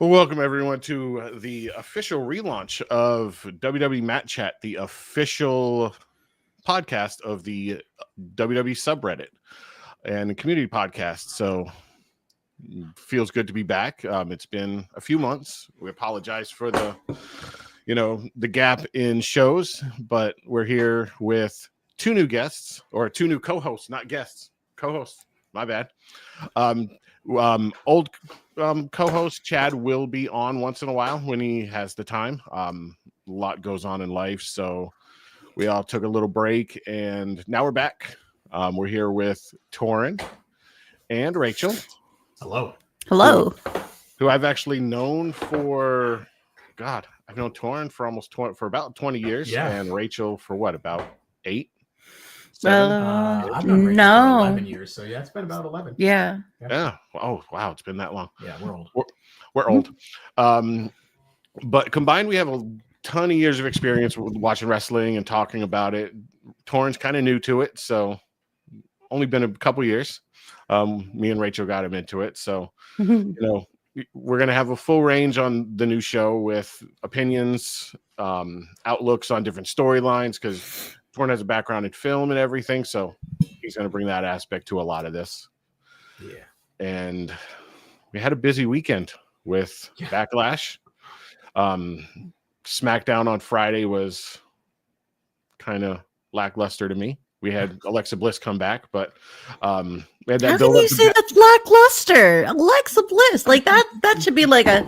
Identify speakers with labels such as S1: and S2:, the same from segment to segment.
S1: Well, welcome everyone to the official relaunch of WWE Mat Chat, the official podcast of the WWE subreddit and community podcast. So feels good to be back. It's been a few months. We apologize for the gap in shows, but we're here with two new guests, or two new co-hosts, not guests, co-hosts. My bad. Old co-host Chad will be on once in a while when he has the time. A lot goes on in life, so we all took a little break, and now we're back. We're here with Torin and Rachel.
S2: Hello.
S1: Who I've actually known for, God, I've known Torin for about 20 years, and Rachel for what, about 8?
S2: I've known Rachel for 11 years, so yeah, it's been about 11.
S3: Yeah.
S1: Oh, wow, it's been that long.
S2: Yeah, we're old.
S1: We're old. But combined, we have a ton of years of experience with watching wrestling and talking about it. Torin's kind of new to it, so only been a couple years. Me and Rachel got him into it, so we're gonna have a full range on the new show with opinions, outlooks on different storylines, because Torin has a background in film and everything, so he's going to bring that aspect to a lot of this.
S2: Yeah.
S1: And we had a busy weekend with Backlash. SmackDown on Friday was kind of lackluster to me. We had Alexa Bliss come back, but we had that.
S3: How can you say that's lackluster? Alexa Bliss, like that should be like a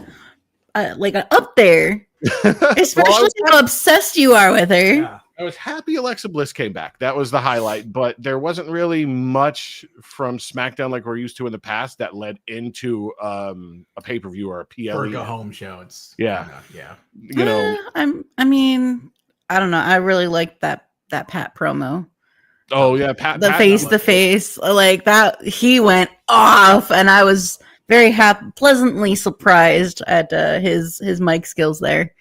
S3: up there, especially how obsessed you are with her.
S2: Yeah.
S1: I was happy Alexa Bliss came back. That was the highlight, but there wasn't really much from SmackDown like we're used to in the past that led into a pay-per-view or a PLE.
S2: Or a home show. It's
S1: yeah.
S3: I mean, I don't know. I really liked that Pat promo.
S1: Oh yeah, Pat
S3: face to face like that. He went off, and I was very pleasantly surprised at his mic skills there.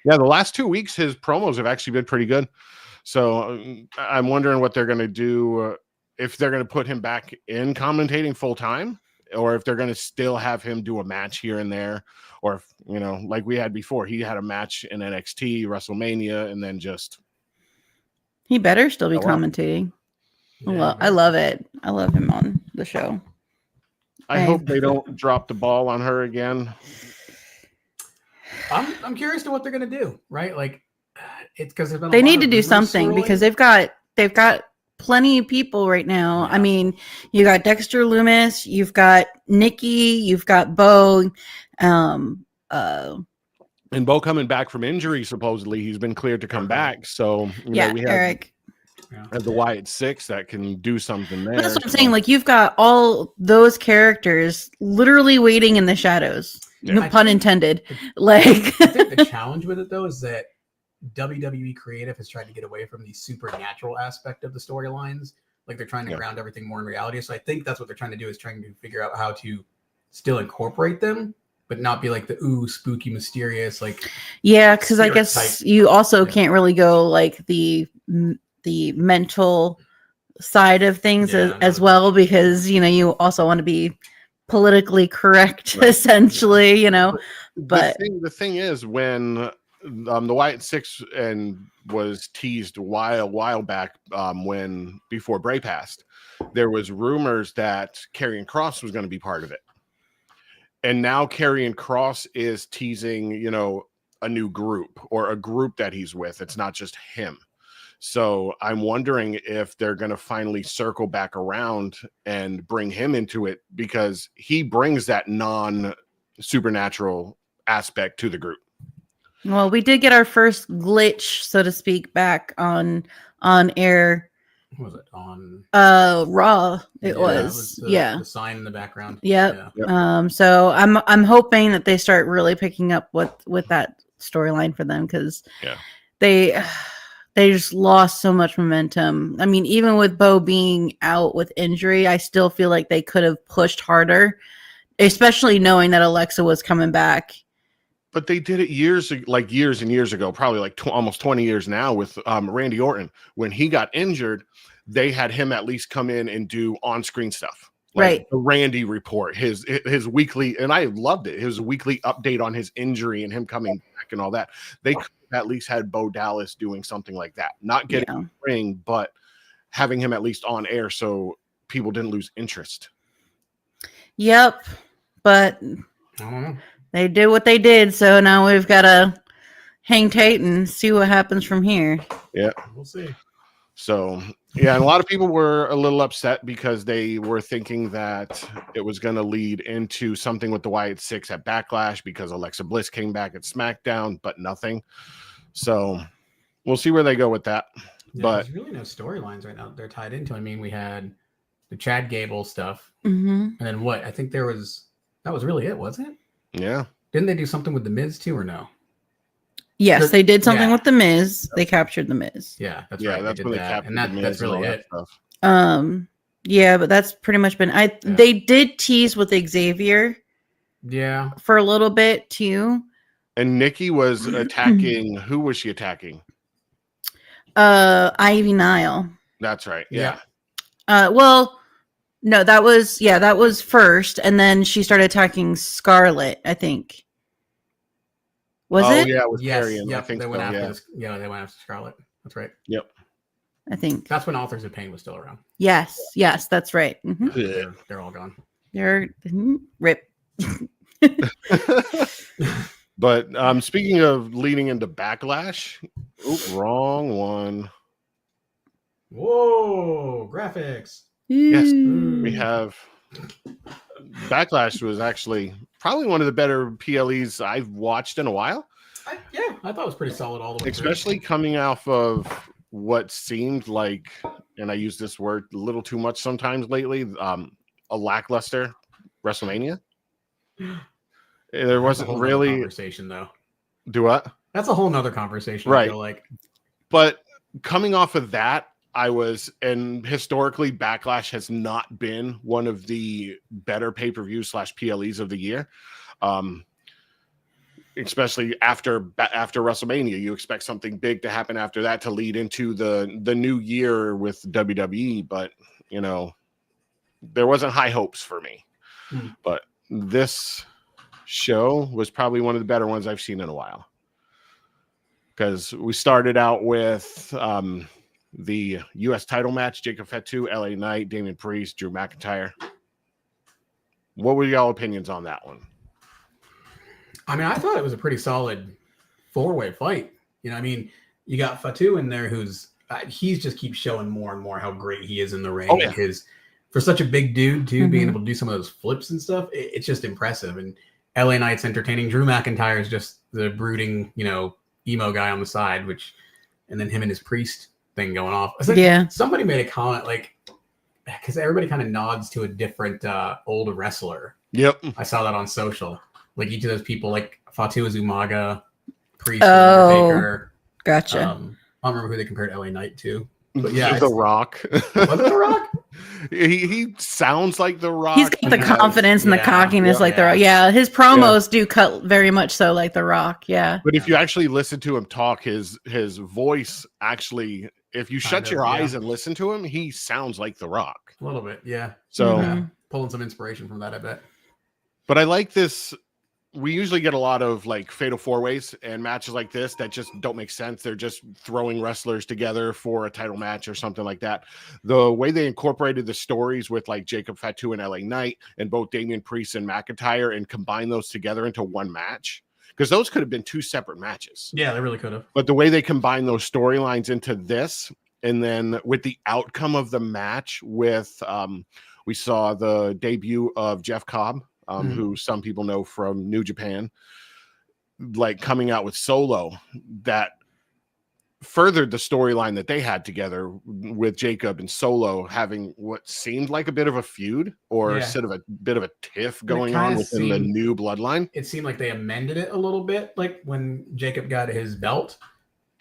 S1: Yeah, the last 2 weeks, his promos have actually been pretty good. So I'm wondering what they're going to do, if they're going to put him back in commentating full time, or if they're going to still have him do a match here and there, or if, like we had before, he had a match in NXT, WrestleMania, and then just.
S3: He better still be commentating. Yeah, I love it. I love him on the show.
S1: I hope they don't drop the ball on her again.
S2: I'm curious to what they're gonna do, right? Like, it's because
S3: they need to do something because they've got plenty of people right now. Yeah. I mean, you got Dexter Lumis, you've got Nikki, you've got Bo,
S1: and Bo coming back from injury. Supposedly, he's been cleared to come back. So we have
S3: Eric.
S1: Have the Wyatt Six that can do something there.
S3: That's what I'm saying. Like, you've got all those characters literally waiting in the shadows. Yeah. No pun intended. Like,
S2: I think the challenge with it though is that WWE Creative has tried to get away from the supernatural aspect of the storylines. Like, they're trying to ground everything more in reality. So I think that's what they're trying to do, is trying to figure out how to still incorporate them, but not be like the spooky, mysterious, like.
S3: Yeah, because I guess you also can't really go like the mental side of things as well, because you also want to be politically correct, right. Essentially, but
S1: the thing is, when the Wyatt Six was teased a while back, when before Bray passed, there was rumors that Karrion Kross was going to be part of it, and now Karrion Kross is teasing a new group, or a group that he's with. It's not just him. So I'm wondering if they're going to finally circle back around and bring him into it, because he brings that non-supernatural aspect to the group.
S3: Well, we did get our first glitch, so to speak, back on air.
S2: What was it on?
S3: Raw. It was
S2: the sign in the background.
S3: Yep. Yeah. So I'm hoping that they start really picking up with that storyline for them, because they just lost so much momentum. I mean, even with Bo being out with injury, I still feel like they could have pushed harder, especially knowing that Alexa was coming back.
S1: But they did it years and years ago, probably like almost 20 years now, with Randy Orton. When he got injured, they had him at least come in and do on-screen stuff.
S3: Right.
S1: The Randy report, his weekly, and I loved it. His weekly update on his injury and him coming back and all that. They could have at least had Bo Dallas doing something like that, not getting a ring, but having him at least on air so people didn't lose interest.
S3: Yep, but
S2: I don't know.
S3: They did what they did, so now we've got to hang tight and see what happens from here.
S1: Yeah,
S2: we'll see.
S1: So, yeah, and a lot of people were a little upset because they were thinking that it was going to lead into something with the Wyatt Six at Backlash because Alexa Bliss came back at SmackDown, but nothing. So, we'll see where they go with that.
S2: Yeah,
S1: but
S2: there's really no storylines right now they're tied into. I mean, we had the Chad Gable stuff,
S3: and
S2: then what? I think that was really it, wasn't it?
S1: Yeah.
S2: Didn't they do something with the Miz too, or no?
S3: Yes, they did something with the Miz. They captured the Miz.
S2: Yeah, that's right.
S1: That's when they captured the Miz,
S2: that's really it.
S1: Stuff.
S3: Yeah, but that's pretty much been. They did tease with Xavier.
S2: Yeah,
S3: for a little bit too.
S1: And Nikki was attacking. Who was she attacking?
S3: Ivy Nile.
S1: That's right. Yeah.
S3: Well, no, that was first, and then she started attacking Scarlett, I think. Was it?
S1: Yeah, it was
S2: yes,
S1: Carrion.
S2: Yep,
S1: I think
S2: they went
S1: so,
S2: after they went after Scarlett. That's right.
S1: Yep.
S3: I think
S2: that's when Authors of Pain was still around.
S3: Yes, that's right.
S2: Mm-hmm. They're all gone.
S3: They're rip.
S1: But speaking of leading into Backlash, wrong one.
S2: Whoa, graphics.
S1: Yes, we have Backlash was actually probably one of the better PLEs I've watched in a while.
S2: I thought it was pretty solid all the way
S1: especially
S2: through.
S1: Coming off of what seemed like, and I use this word a little too much sometimes lately, a lackluster WrestleMania. There wasn't really
S2: conversation though.
S1: Do what?
S2: That's a whole nother conversation.
S1: Right.
S2: I feel like.
S1: But coming off of that, and historically Backlash has not been one of the better pay-per-view / PLEs of the year. Especially after WrestleMania, you expect something big to happen after that to lead into the new year with WWE, but there wasn't high hopes for me. But this show was probably one of the better ones I've seen in a while, because we started out with the U.S. title match: Jacob Fatu, LA Knight, Damian Priest, Drew McIntyre. What were y'all opinions on that one?
S2: I mean, I thought it was a pretty solid 4-way fight. I mean, you got Fatu in there, who's he's just keeps showing more and more how great he is in the ring.
S1: Oh, yeah.
S2: For such a big dude too, being able to do some of those flips and stuff, it's just impressive. And LA Knight's entertaining. Drew McIntyre is just the brooding, emo guy on the side, and then him and his Priest thing going off. Somebody made a comment because everybody kind of nods to a different old wrestler.
S1: Yep,
S2: I saw that on social. Like each of those people, like Fatu Umaga, Priest, Undertaker.
S3: Gotcha.
S2: I don't remember who they compared LA Knight to. But yeah,
S1: The Rock.
S2: Was it The Rock?
S1: He sounds like The Rock.
S3: He's got the confidence and the cockiness like The Rock. Yeah, his promos do cut very much so like The Rock. Yeah.
S1: But if you actually listen to him talk, his voice actually, if you shut your eyes and listen to him, he sounds like The Rock.
S2: A little bit, yeah.
S1: So
S2: pulling some inspiration from that, I bet.
S1: But I like this. We usually get a lot of fatal 4-ways and matches like this that just don't make sense. They're just throwing wrestlers together for a title match or something like that. The way they incorporated the stories with Jacob Fatu and LA Knight and both Damian Priest and McIntyre and combine those together into one match, because those could have been two separate matches.
S2: Yeah, they really could have.
S1: But the way they combine those storylines into this, and then with the outcome of the match with, we saw the debut of Jeff Cobb, who some people know from New Japan, coming out with Solo, that furthered the storyline that they had together with Jacob and Solo having what seemed like a bit of a feud, or instead of a bit of a tiff going on within the new bloodline.
S2: It seemed like they amended it a little bit, like when Jacob got his belt.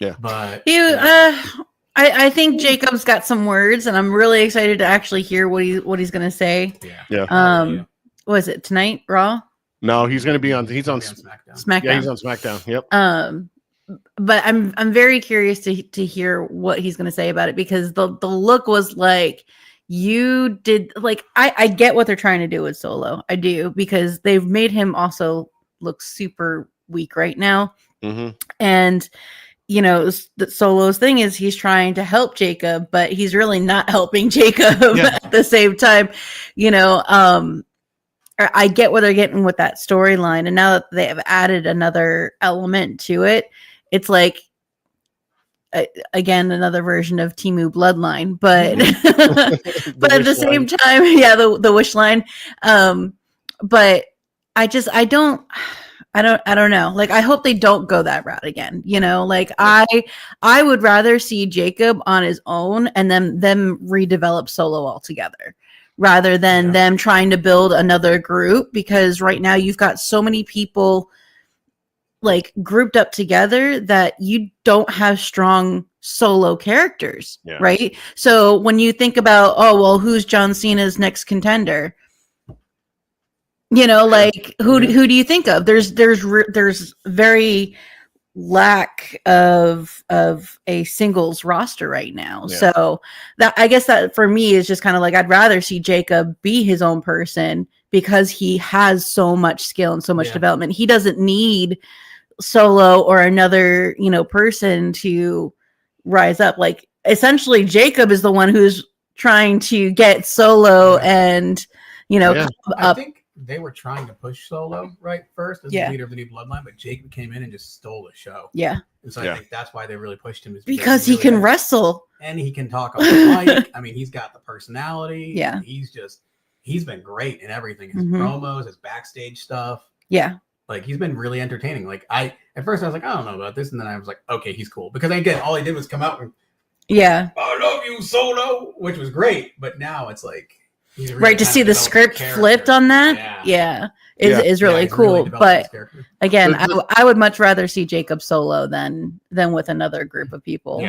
S1: Yeah.
S2: But
S3: I think Jacob's got some words, and I'm really excited to actually hear what he's going to say.
S1: Yeah.
S3: Was it tonight, Raw?
S1: No, he's going to be on. He's on
S3: SmackDown.
S1: Yeah, he's on SmackDown. Yep.
S3: But I'm very curious to hear what he's going to say about it, because the look was like, you did like I get what they're trying to do with Solo. I do, because they've made him also look super weak right now. And Solo's thing is he's trying to help Jacob, but he's really not helping Jacob at the same time. I get what they're getting with that storyline, and now that they have added another element to it, it's like again another version of Temu Bloodline, but but at the same time, the wish line. But I don't know. Like, I hope they don't go that route again. Like I would rather see Jacob on his own and then them redevelop Solo altogether, rather than them trying to build another group, because right now you've got so many people like grouped up together that you don't have strong solo characters, right? So when you think about, who's John Cena's next contender? Like who do you think of? There's very lack of a singles roster right now. So that, I guess that for me is just kind of like, I'd rather see Jacob be his own person, because he has so much skill and so much development. He doesn't need Solo or another, person to rise up. Like, essentially Jacob is the one who's trying to get Solo and, up.
S2: I think they were trying to push Solo right first as the leader of the new bloodline, but Jacob came in and just stole the show. And so I think that's why they really pushed him, is
S3: because he can wrestle
S2: and he can talk on the mic. I mean, he's got the personality. He's been great in everything. His promos, his backstage stuff. Like, he's been really entertaining. Like, at first I was like, I don't know about this, and then I was like, okay, he's cool, because again, all he did was come out and I love you, Solo, which was great. But now it's like,
S3: right, to see the script flipped on that is really cool. Really, but again, I would much rather see Jacob Solo than with another group of people.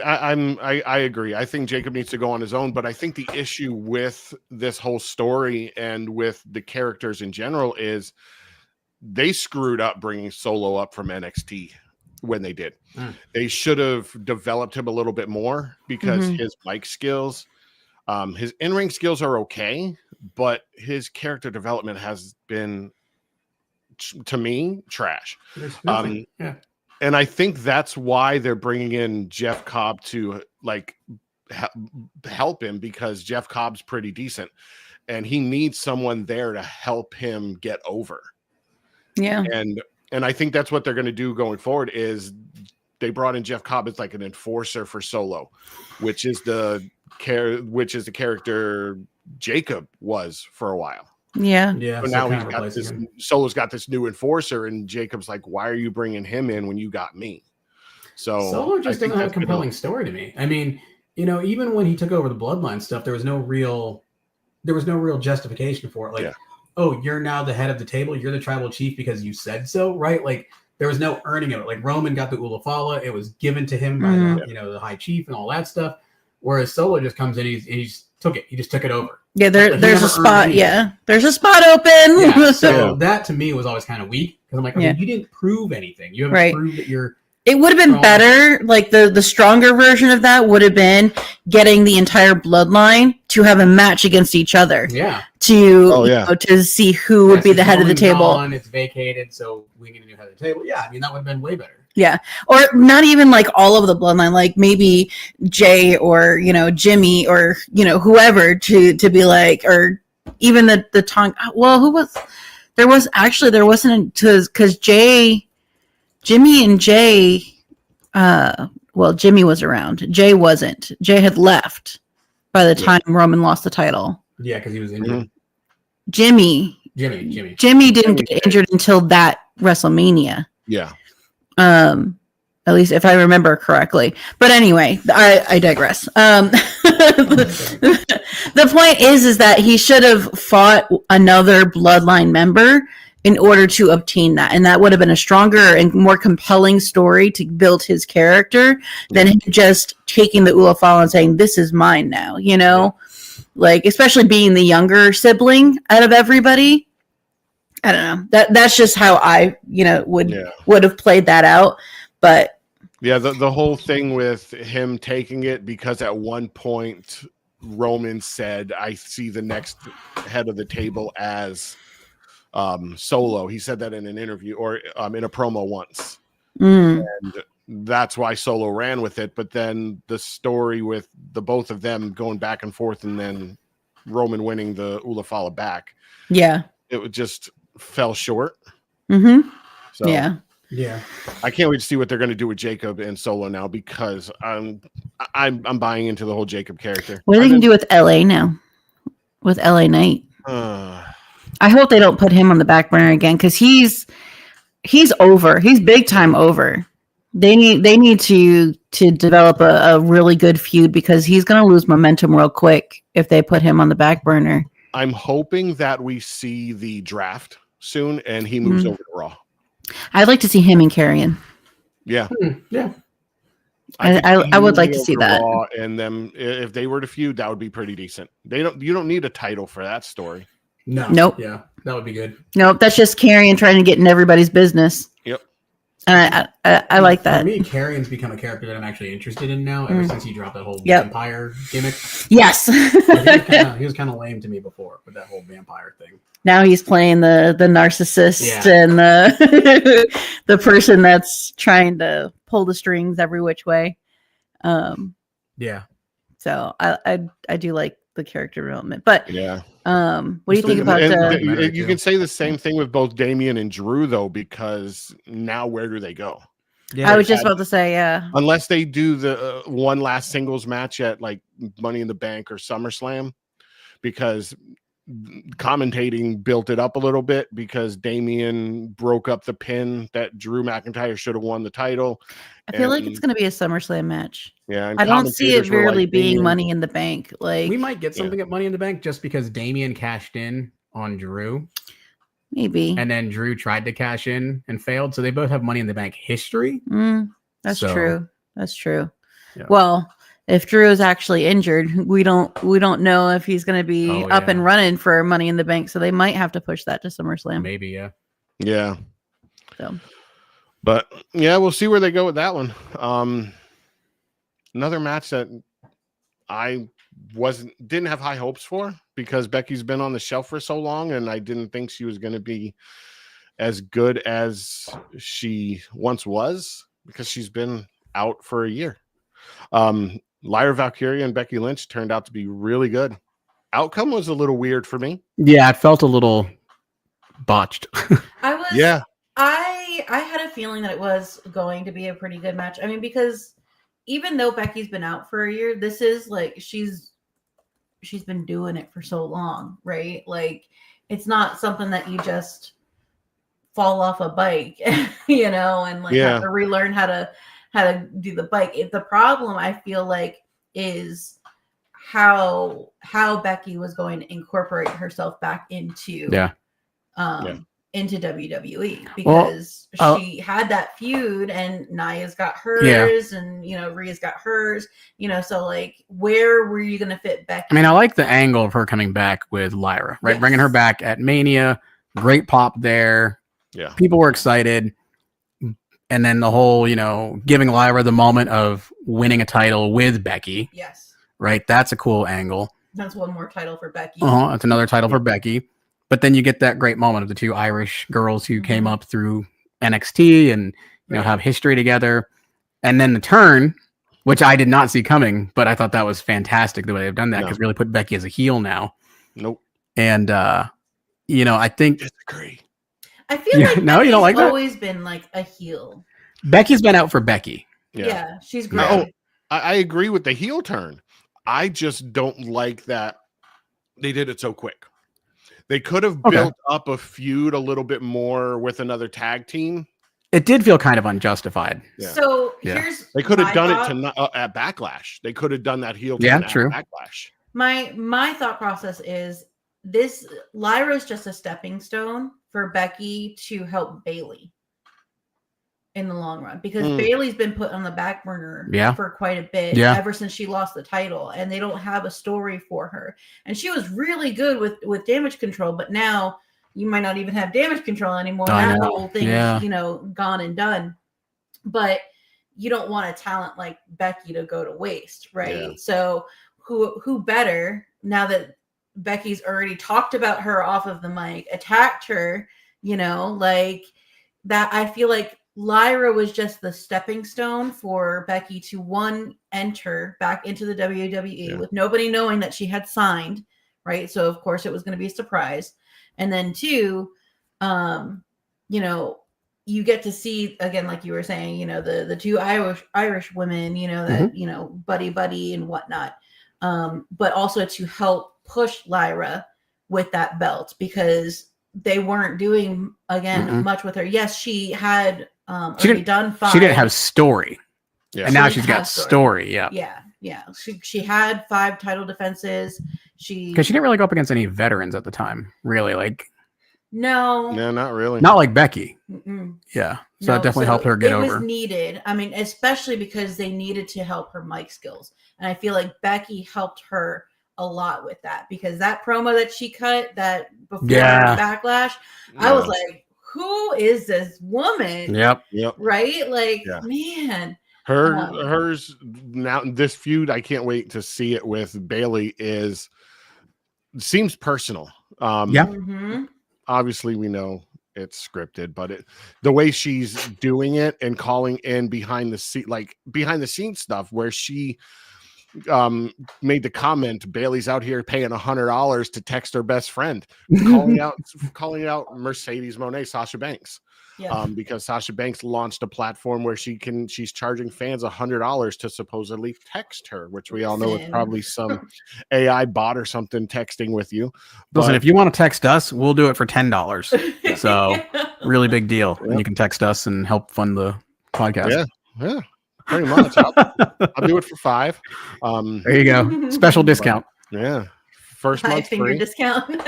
S1: I agree. I think Jacob needs to go on his own, but I think the issue with this whole story and with the characters in general is they screwed up bringing Solo up from NXT when they did. They should have developed him a little bit more, because his mic skills, his in-ring skills are okay, but his character development has been, to me, trash. And I think that's why they're bringing in Jeff Cobb to like help him, because Jeff Cobb's pretty decent and he needs someone there to help him get over. And I think that's what they're going to do going forward, is they brought in Jeff Cobb as like an enforcer for Solo, which is the character Jacob was for a while. But now he's got this. Solo's got this new enforcer, and Jacob's like, "Why are you bringing him in when you got me?" So
S2: Solo just doesn't have a compelling story to me. I mean, even when he took over the bloodline stuff, there was no real justification for it. Like, oh, you're now the head of the table. You're the tribal chief because you said so, right? Like, there was no earning of it. Like, Roman got the Ulafala. It was given to him by the high chief and all that stuff. Whereas Solo just comes in, he just took it. He just took it over.
S3: There's a spot. There's a spot open.
S2: So that to me was always kind of weak, because I'm like, okay, you didn't prove anything. You haven't proved that you're.
S3: It would have been better, like the stronger version of that would have been getting the entire bloodline to have a match against each other. To see who would be the head of the table.
S2: It's vacated, so we need a new head of the table. I mean, that would have been way better.
S3: Or not even like all of the bloodline, like maybe Jay or Jimmy or whoever to be like, or even the tongue. Well, there wasn't, because Jimmy and Jay, Jimmy was around. Jay wasn't. Jay had left by the time Roman lost the title.
S2: Yeah, because he was injured.
S3: Jimmy didn't get injured until that WrestleMania. At least if I remember correctly. But anyway, I digress. The point is that he should have fought another bloodline member in order to obtain that, and that would have been a stronger and more compelling story to build his character than him just taking the Ulafala and saying, "This is mine now." Like, especially being the younger sibling out of everybody. I don't know. That's just how I, would have played that out. But
S1: the whole thing with him taking it, because at one point Roman said, I see the next head of the table as Solo. He said that in an interview or in a promo once. And that's why Solo ran with it. But then the story with the both of them going back and forth and then Roman winning the Ulafala back.
S3: Yeah.
S1: It just fell short. So
S2: yeah.
S1: I can't wait to see what they're going to do with Jacob and Solo now because I'm buying into the whole Jacob character.
S3: What are they going to do with LA now? With LA Knight? I hope they don't put him on the back burner again because he's over. He's big time over. They need to develop a really good feud because he's going to lose momentum real quick if they put him on the back burner. I'm
S1: hoping that we see the draft soon and he moves over to Raw.
S3: I'd like to see him and Karrion.
S1: Yeah.
S2: Yeah.
S3: I would like to see that.
S1: Raw and them, if they were to feud, that would be pretty decent. You don't need a title for that story.
S2: No.
S3: Nope.
S2: Yeah, that would be good.
S3: Nope. That's just Karrion trying to get in everybody's business.
S1: Yep.
S3: I like that.
S2: For me, Karrion's become a character that I'm actually interested in now ever since he dropped that whole vampire gimmick.
S3: Yes.
S2: He was kind of lame to me before with that whole vampire thing.
S3: Now he's playing the narcissist and the person that's trying to pull the strings every which way.
S2: Yeah.
S3: So I do like the character development, but
S1: yeah.
S3: What do you think about
S1: you can say the same thing with both Damian and Drew though, because now where do they go?
S3: Yeah, I was just about to say,
S1: unless they do the one last singles match at like Money in the Bank or SummerSlam, because commentating built it up a little bit because Damian broke up the pin that Drew McIntyre should have won the title.
S3: I feel like it's going to be a SummerSlam match.
S1: Yeah,
S3: I don't see it really being Money in the Bank. Like
S2: we might get something at Money in the Bank just because Damian cashed in on Drew.
S3: Maybe.
S2: And then Drew tried to cash in and failed. So they both have Money in the Bank history.
S3: That's true. That's true.
S2: Yeah.
S3: Well, if Drew is actually injured, we don't know if he's going to be up and running for Money in the Bank. So they might have to push that to SummerSlam.
S2: Maybe, yeah.
S1: Yeah.
S3: So,
S1: but yeah, we'll see where they go with that one. Another match that I didn't have high hopes for because Becky's been on the shelf for so long, and I didn't think she was going to be as good as she once was because she's been out for a year. Lyra Valkyria and Becky Lynch turned out to be really good. Outcome was a little weird for me.
S2: Yeah, it felt a little botched.
S3: I had a feeling that it was going to be a pretty good match. I mean, because even though Becky's been out for a year, this is like she's been doing it for so long, right? Like it's not something that you just fall off a bike, you know, and like have to relearn how to do the bike. The problem I feel like is how Becky was going to incorporate herself back into into WWE because she had that feud and Nia's got hers and Rhea's got hers, so like where were you going to fit Becky?
S2: I mean, I like the angle of her coming back with Lyra, right? Yes. Bringing her back at Mania, great pop there.
S1: Yeah,
S2: people were excited. And then the whole, giving Lyra the moment of winning a title with Becky.
S3: Yes.
S2: Right? That's a cool angle.
S3: That's one more title for Becky.
S2: That's another title for Becky. But then you get that great moment of the two Irish girls who came up through NXT and, have history together. And then the turn, which I did not see coming, but I thought that was fantastic the way they've done that because really put Becky as a heel now.
S1: Nope.
S2: And, I think...
S1: Disagree.
S3: I feel like
S2: no, you don't like
S3: always been like a heel.
S2: Becky's been out for Becky.
S3: Yeah, she's great.
S1: No, I agree with the heel turn. I just don't like that they did it so quick. They could have built up a feud a little bit more with another tag team.
S2: It did feel kind of unjustified.
S3: Yeah. So here's
S1: they could have done it at Backlash. They could have done that heel turn at Backlash.
S3: My thought process is this: Lyra's just a stepping stone for Becky to help Bayley in the long run because Bayley's been put on the back burner for quite a bit ever since she lost the title, and they don't have a story for her. And she was really good with damage control, but now you might not even have damage control anymore. That whole thing is, gone and done. But you don't want a talent like Becky to go to waste, right? Yeah. So who better now that Becky's already talked about her off of the mic, attacked her, like that. I feel like Lyra was just the stepping stone for Becky to enter back into the WWE with nobody knowing that she had signed, right? So of course it was going to be a surprise. And then two, you get to see again, like you were saying, the two Irish women, that, buddy and whatnot. But also to help push Lyra with that belt because they weren't doing much with her. Yes, she had already done 5.
S4: She didn't have story.
S1: Yeah.
S4: And now she's got story. Yeah.
S3: Yeah. She had 5 title defenses.
S4: Because she didn't really go up against any veterans at the time, really. Like,
S3: no,
S1: not really.
S4: Not like Becky.
S3: Mm-mm.
S4: Yeah. So that definitely helped her get over.
S3: It was needed. I mean, especially because they needed to help her mic skills. And I feel like Becky helped her a lot with that because that promo that she cut that before Backlash, I was like, who is this woman?
S4: Yep.
S3: Right? Like, man.
S1: Hers now, this feud, I can't wait to see it with Bailey seems personal. Obviously we know it's scripted, but the way she's doing it and calling in behind the scenes stuff where she made the comment, Bailey's out here paying $100 to text her best friend, calling out Mercedes Moné, Sasha Banks. Because Sasha Banks launched a platform where she's charging fans $100 to supposedly text her, which we all know is probably some AI bot or something texting with you.
S4: Listen, if you want to text us, we'll do it for $10. So really big deal. And you can text us and help fund the podcast.
S1: Yeah. Pretty much. I'll do it for $5.
S4: There you go. Special discount.
S1: First month free.
S3: Discount.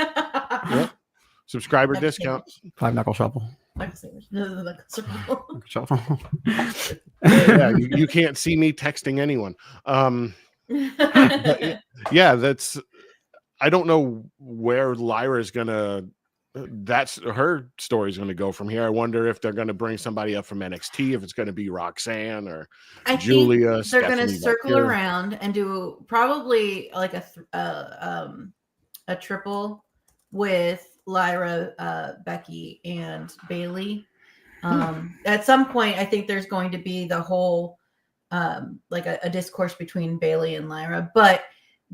S1: Subscriber discount.
S4: 5 knuckle shuffle. Shuffle.
S1: You can't see me texting anyone. That's. I don't know where Lyra is gonna. That's her story is going to go from here. I wonder if they're going to bring somebody up from NXT, if it's going to be Roxanne or Julia.
S3: They're going to circle around and do probably like a triple with Lyra, Becky, and Bailey. At some point, I think there's going to be the whole like a discourse between Bailey and Lyra, but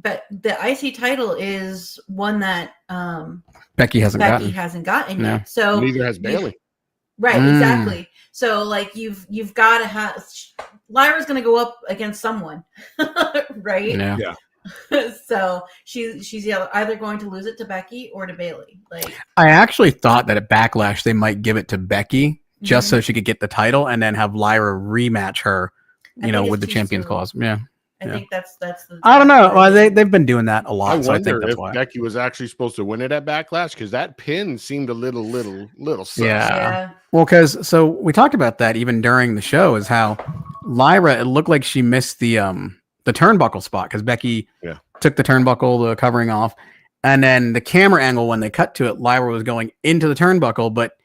S3: the IC title is one that
S4: Becky hasn't
S3: gotten yet. So
S1: neither has Bailey.
S3: Right, exactly. So like you've got to have Lyra's going to go up against someone, right?
S1: Yeah.
S3: So she's either going to lose it to Becky or to Bailey. Like
S4: I actually thought that at Backlash they might give it to Becky just so she could get the title and then have Lyra rematch her, with the Champions Clause. Yeah.
S3: I think that's the.
S4: I don't know. Well, they've been doing that a lot.
S1: I wonder if Becky was actually supposed to win it at Backlash because that pin seemed a little sus.
S4: Yeah. Well, so we talked about that even during the show is how Lyra, it looked like she missed the turnbuckle spot because Becky took the turnbuckle, the covering off, and then the camera angle when they cut to it, Lyra was going into the turnbuckle, but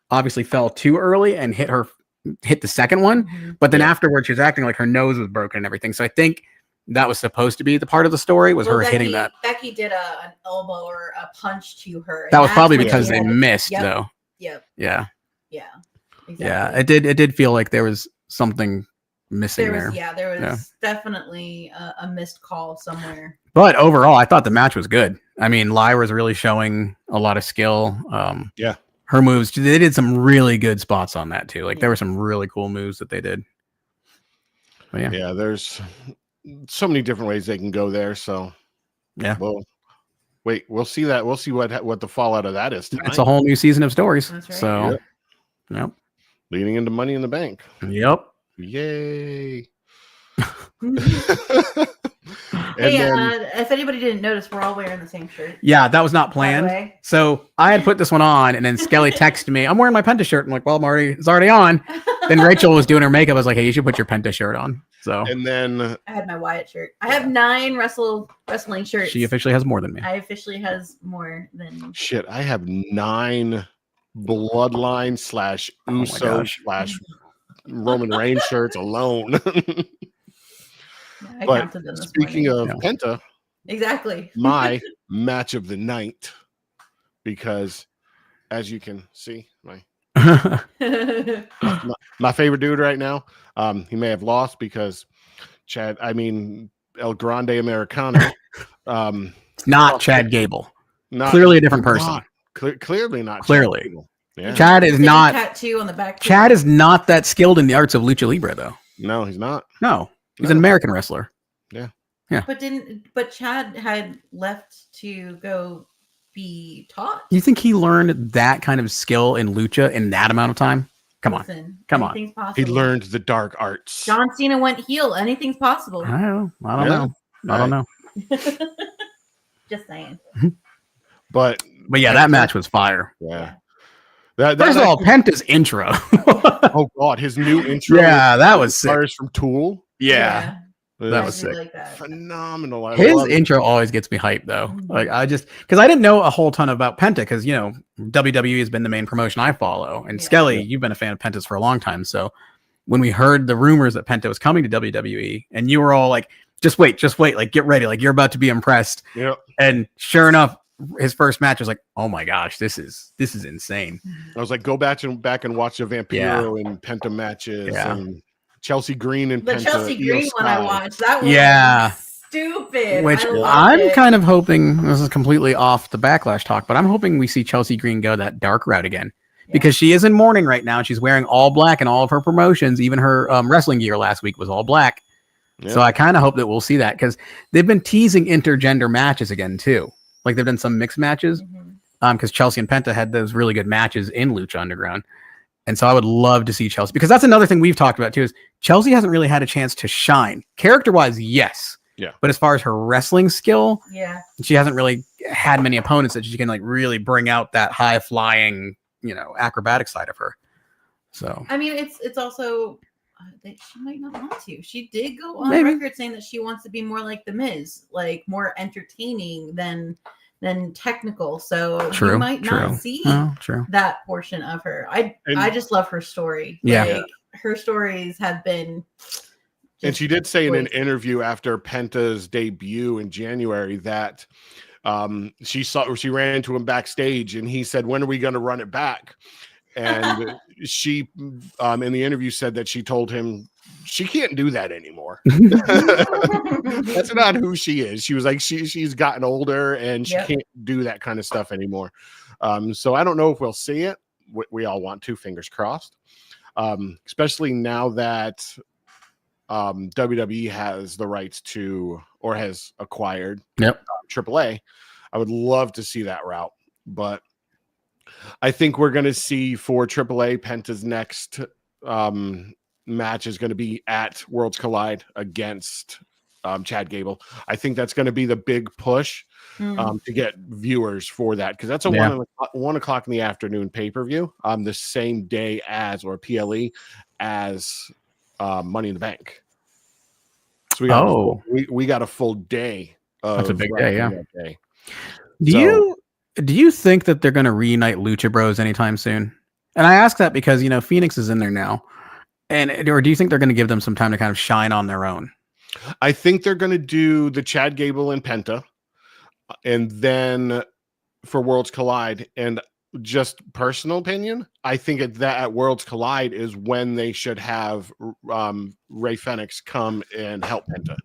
S4: obviously fell too early and hit the second one, but then afterwards she was acting like her nose was broken and everything. So I think that was supposed to be the part of the story was her hitting that.
S3: Becky did an elbow or a punch to her.
S4: That was probably because they missed though.
S3: Yep.
S4: Yeah.
S3: Exactly.
S4: Yeah. It did feel like there was something missing there.
S3: There was definitely a missed call somewhere.
S4: But overall, I thought the match was good. I mean, Lyra's really showing a lot of skill. Her moves, they did some really good spots on that too. Like there were some really cool moves that they did. But
S1: there's so many different ways they can go there. So we'll see that. We'll see what the fallout of that is tonight.
S4: It's a whole new season of stories.
S3: That's right.
S4: So
S1: leading into Money in the Bank.
S4: Yep.
S1: Yay.
S3: Hey, if anybody didn't notice, we're all wearing the same shirt.
S4: Yeah, that was not planned. So I had put this one on, and then Skelly texted me, "I'm wearing my Penta shirt." I'm like, "Well, Marty, it's already on." Then Rachel was doing her makeup. I was like, "Hey, you should put your Penta shirt on." So
S1: and then
S3: I had my Wyatt shirt. I have 9 wrestling shirts.
S4: She officially has more than me.
S3: I officially has more than
S1: shit. I have 9 Bloodline / Uso / Roman Reigns shirts alone.
S3: I counted them this
S1: speaking
S3: morning.
S1: of Penta,
S3: Exactly.
S1: my match of the night, because as you can see, my favorite dude right now, he may have lost because El Grande Americano,
S4: It's not Chad Gable.
S1: not
S4: Clearly a different person.
S1: Clearly not.
S4: Clearly.
S1: Chad Gable. Yeah.
S4: Chad is not
S3: tattoo on the back.
S4: Chad is not that skilled in the arts of lucha libre, though.
S1: No, he's not.
S4: No, he's an American wrestler.
S1: Yeah.
S3: But Chad had left to go be taught.
S4: You think he learned that kind of skill in lucha in that amount of time? Come on.
S3: Possible.
S1: He learned the dark arts.
S3: John Cena went heel. Anything's possible.
S4: I don't know.
S3: Just saying.
S4: But yeah, that match was fire.
S1: Yeah.
S4: First of all, Penta's intro.
S1: Oh God, his new intro.
S4: Yeah, that was sick.
S1: From Tool.
S4: Yeah. That was sick.
S3: Like that.
S1: Phenomenal.
S4: His intro always gets me hyped though. Like because I didn't know a whole ton about Penta because WWE has been the main promotion I follow, and Skelly, you've been a fan of Penta's for a long time. So when we heard the rumors that Penta was coming to WWE, and you were all like, "Just wait, like get ready, like you're about to be impressed."
S1: Yep.
S4: And sure enough, his first match was like, "Oh my gosh, this is insane."
S1: I was like, go back and watch the Vampiro and Penta matches and Chelsea Green and Penta.
S3: Chelsea Green one I watched, that was stupid.
S4: Which I'm kind of hoping, this is completely off the Backlash talk, but I'm hoping we see Chelsea Green go that dark route again. Because she is in mourning right now. She's wearing all black in all of her promotions. Even her wrestling gear last week was all black. Yeah. So I kind of hope that we'll see that because they've been teasing intergender matches again too. Like they've done some mixed matches because Chelsea and Penta had those really good matches in Lucha Underground. And so I would love to see Chelsea because that's another thing we've talked about too is Chelsea hasn't really had a chance to shine. Character-wise, yes.
S1: Yeah.
S4: But as far as her wrestling skill,
S3: she
S4: hasn't really had many opponents that she can like really bring out that high-flying, acrobatic side of her. So
S3: I mean, it's also that she might not want to. She did go on record saying that she wants to be more like The Miz, like more entertaining than technical. So you might not see that portion of her. I just love her story.
S4: Yeah.
S3: Like, her stories have been.
S1: And she did say in an interview after Penta's debut in January that she ran into him backstage and he said, "When are we going to run it back?" And she in the interview said that she told him she can't do that anymore. That's not who she is. She was like she's gotten older and she can't do that kind of stuff anymore. So I don't know if we'll see it. We all want to, fingers crossed. Especially now that WWE has the rights to or has acquired AAA. I would love to see that route, but I think we're going to see for AAA, Penta's next match is going to be at Worlds Collide against Chad Gable. I think that's going to be the big push to get viewers for that because that's a 1 o'clock in the afternoon pay-per-view on the same day as or PLE as Money in the Bank. So we got a full day.
S4: That's a big day, Day. Do you think that they're going to reunite Lucha Bros anytime soon? And I ask that because, Phoenix is in there now. Or do you think they're going to give them some time to kind of shine on their own?
S1: I think they're going to do the Chad Gable and Penta. And then for Worlds Collide, and just personal opinion, I think at Worlds Collide is when they should have Ray Fenix come and help Penta.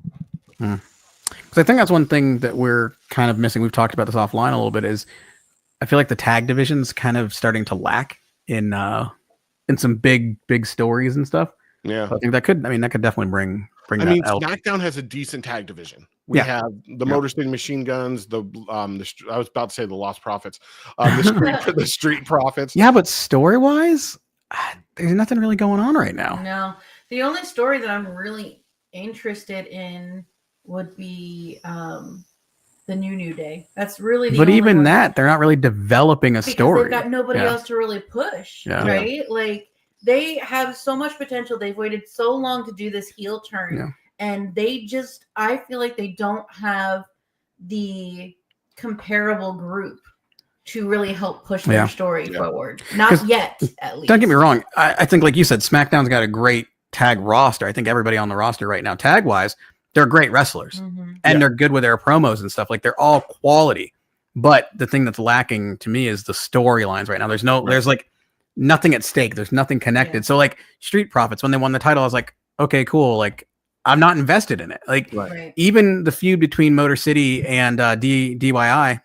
S4: Because I think that's one thing that we're kind of missing. We've talked about this offline a little bit. Is I feel like the tag division's kind of starting to lack in some big stories and stuff.
S1: Yeah,
S4: so I think that could definitely bring.
S1: I mean, SmackDown has a decent tag division. We have the Motor City Machine Guns, I was about to say the Lost Profits, the Street Profits.
S4: Yeah, but story wise, there's nothing really going on right now.
S3: No, the only story that I'm really interested in would be the New Day. That's really
S4: but even that they're not really developing a story.
S3: They've got nobody else to really push, right? Like they have so much potential. They've waited so long to do this heel turn, and I feel like they don't have the comparable group to really help push their story forward. Not yet, at least.
S4: Don't get me wrong. I think, like you said, SmackDown's got a great tag roster. I think everybody on the roster right now, tag wise. they're great wrestlers
S3: Mm-hmm.
S4: and they're good with their promos and stuff. Like they're all quality. But the thing that's lacking to me is the storylines right now. There's like nothing at stake. There's nothing connected.
S3: Yeah.
S4: So like Street Profits, when they won the title, I was like, okay, cool. Like I'm not invested in it. Like
S3: Right.
S4: even the feud between Motor City and DIY.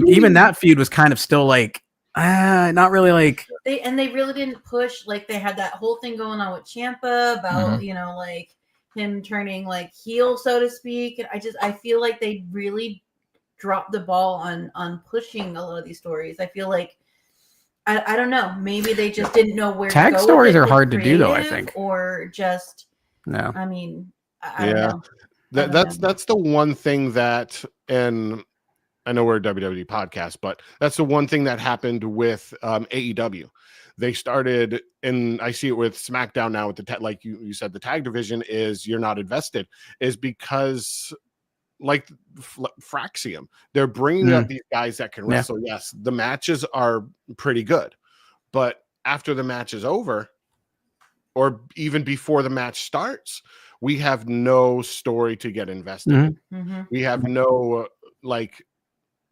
S4: Even that feud was kind of still like, not really like.
S3: They really didn't push. Like they had that whole thing going on with Ciampa about like him turning like heel, so to speak. And I feel like they really dropped the ball on pushing a lot of these stories. I feel like I don't know. Maybe they just didn't know where
S4: tag
S3: to go
S4: stories
S3: with it,
S4: are hard to do though. I think,
S3: or just
S4: no.
S3: I mean, I don't know.
S1: That's the one thing that, and I know we're a WWE podcast, but that's the one thing that happened with AEW. They started, and I see it with SmackDown now with the like you said, the tag division is you're not invested, is because like Fraxium, they're bringing up these guys that can wrestle. Yes, the matches are pretty good, but after the match is over, or even before the match starts, we have no story to get invested in.
S3: Mm-hmm.
S1: We have no like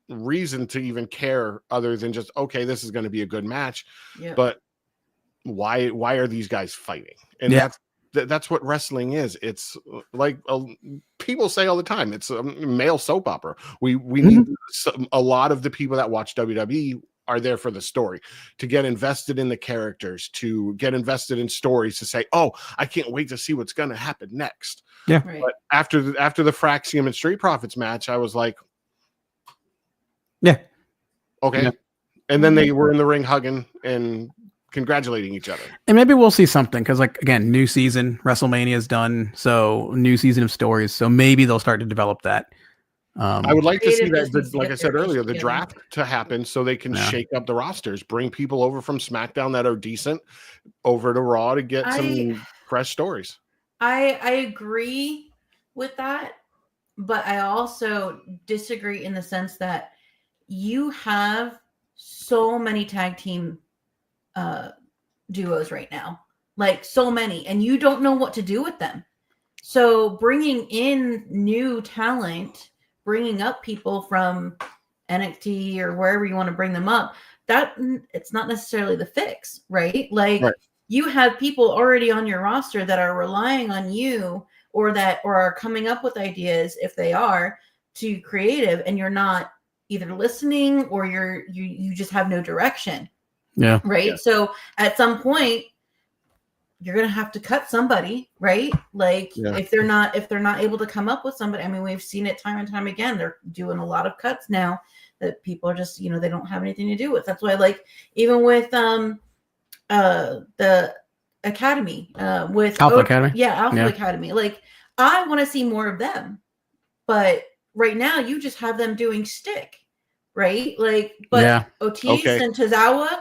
S1: reason to even care other than just, okay, this is going to be a good match.
S3: Yeah.
S1: But why are these guys fighting? And that's what wrestling is. It's like people say all the time, it's a male soap opera. We need a lot of the people that watch WWE are there for the story, to get invested in the characters, to get invested in stories, to say, oh, I can't wait to see what's going to happen next.
S4: Yeah.
S3: Right.
S1: But after the Fraxium and Street Profits match, I was like, okay. And then they were in the ring hugging and congratulating each other.
S4: And maybe we'll see something because, like, again, new season, WrestleMania is done, so new season of stories. So maybe they'll start to develop that.
S1: I would like to see that, like I said earlier, the draft to happen so they can shake up the rosters, bring people over from SmackDown that are decent over to Raw to get some fresh stories.
S3: I agree with that, but I also disagree in the sense that you have so many tag team duos right now, like so many, and you don't know what to do with them. So bringing in new talent, bringing up people from NXT or wherever you want to bring them up, that it's not necessarily the fix, right? Like you have people already on your roster that are relying on you or are coming up with ideas, if they are, to creative, and you're not either listening or you just have no direction.
S4: Yeah.
S3: Right. Yeah. So at some point you're going to have to cut somebody, right? Like if they're not able to come up with somebody. I mean, we've seen it time and time again. They're doing a lot of cuts now that people are just, they don't have anything to do with. That's why, like, even with the Academy, with
S4: Alpha Academy.
S3: Yeah. Alpha Academy. Like, I want to see more of them, but right now you just have them doing stick, right? Like, but Otis and Tozawa,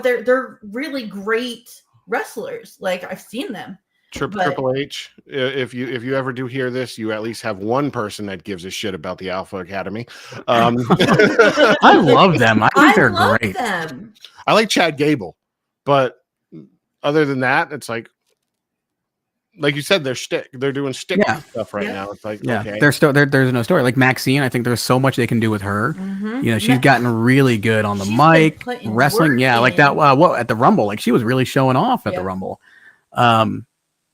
S3: they're really great wrestlers. Like, I've seen them.
S1: Triple H, if you ever do hear this, you at least have one person that gives a shit about the Alpha Academy.
S4: I love them. I think they're great.
S3: Them.
S1: I like Chad Gable, but other than that, it's like you said, they're doing stick stuff right now. It's like, okay.
S4: There's no story. Like Maxine, I think there's so much they can do with her. Mm-hmm. She's gotten really good on the mic, wrestling. Yeah, like that. At the Rumble, like she was really showing off at the Rumble.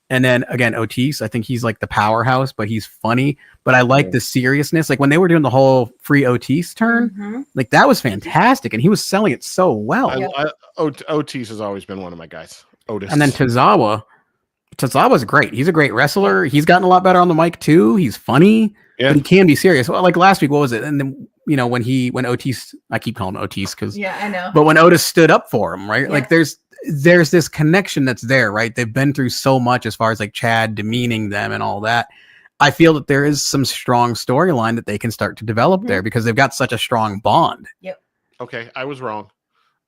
S4: And then again, Otis, I think he's like the powerhouse, but he's funny. But I like the seriousness. Like when they were doing the whole free Otis turn, like that was fantastic, and he was selling it so well.
S1: Otis has always been one of my guys. Otis,
S4: and then Tozawa's great. He's a great wrestler. He's gotten a lot better on the mic too. He's funny, but he can be serious. Well, like last week, what was it? And then when Otis, I keep calling him Otis because
S3: I know.
S4: But when Otis stood up for him, right? Yeah. Like there's this connection that's there, right? They've been through so much as far as like Chad demeaning them and all that. I feel that there is some strong storyline that they can start to develop there because they've got such a strong bond.
S3: Yep.
S1: Okay, I was wrong.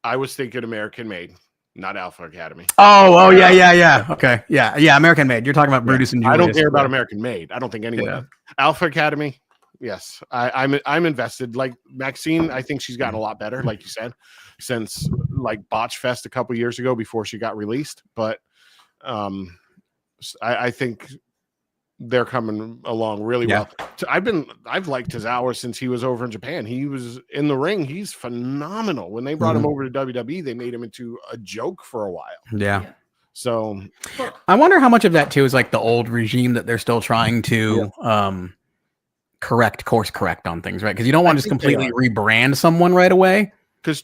S1: I was thinking American Made. Not Alpha Academy.
S4: Oh, yeah. Okay, yeah. American Made. You're talking about Brutus and Julius.
S1: I don't care about American Made. I don't think anyone does. Alpha Academy. Yes, I'm invested. Like Maxine, I think she's gotten a lot better, like you said, since like Botch Fest a couple years ago before she got released. But I think they're coming along really well. I've liked Tozawa since he was over in Japan. He was in the ring. He's phenomenal. When they brought him over to WWE, they made him into a joke for a while.
S4: Yeah.
S1: So
S4: I wonder how much of that too is like the old regime that they're still trying to course correct on things, right? Because you don't want to just completely rebrand someone right away.
S1: Because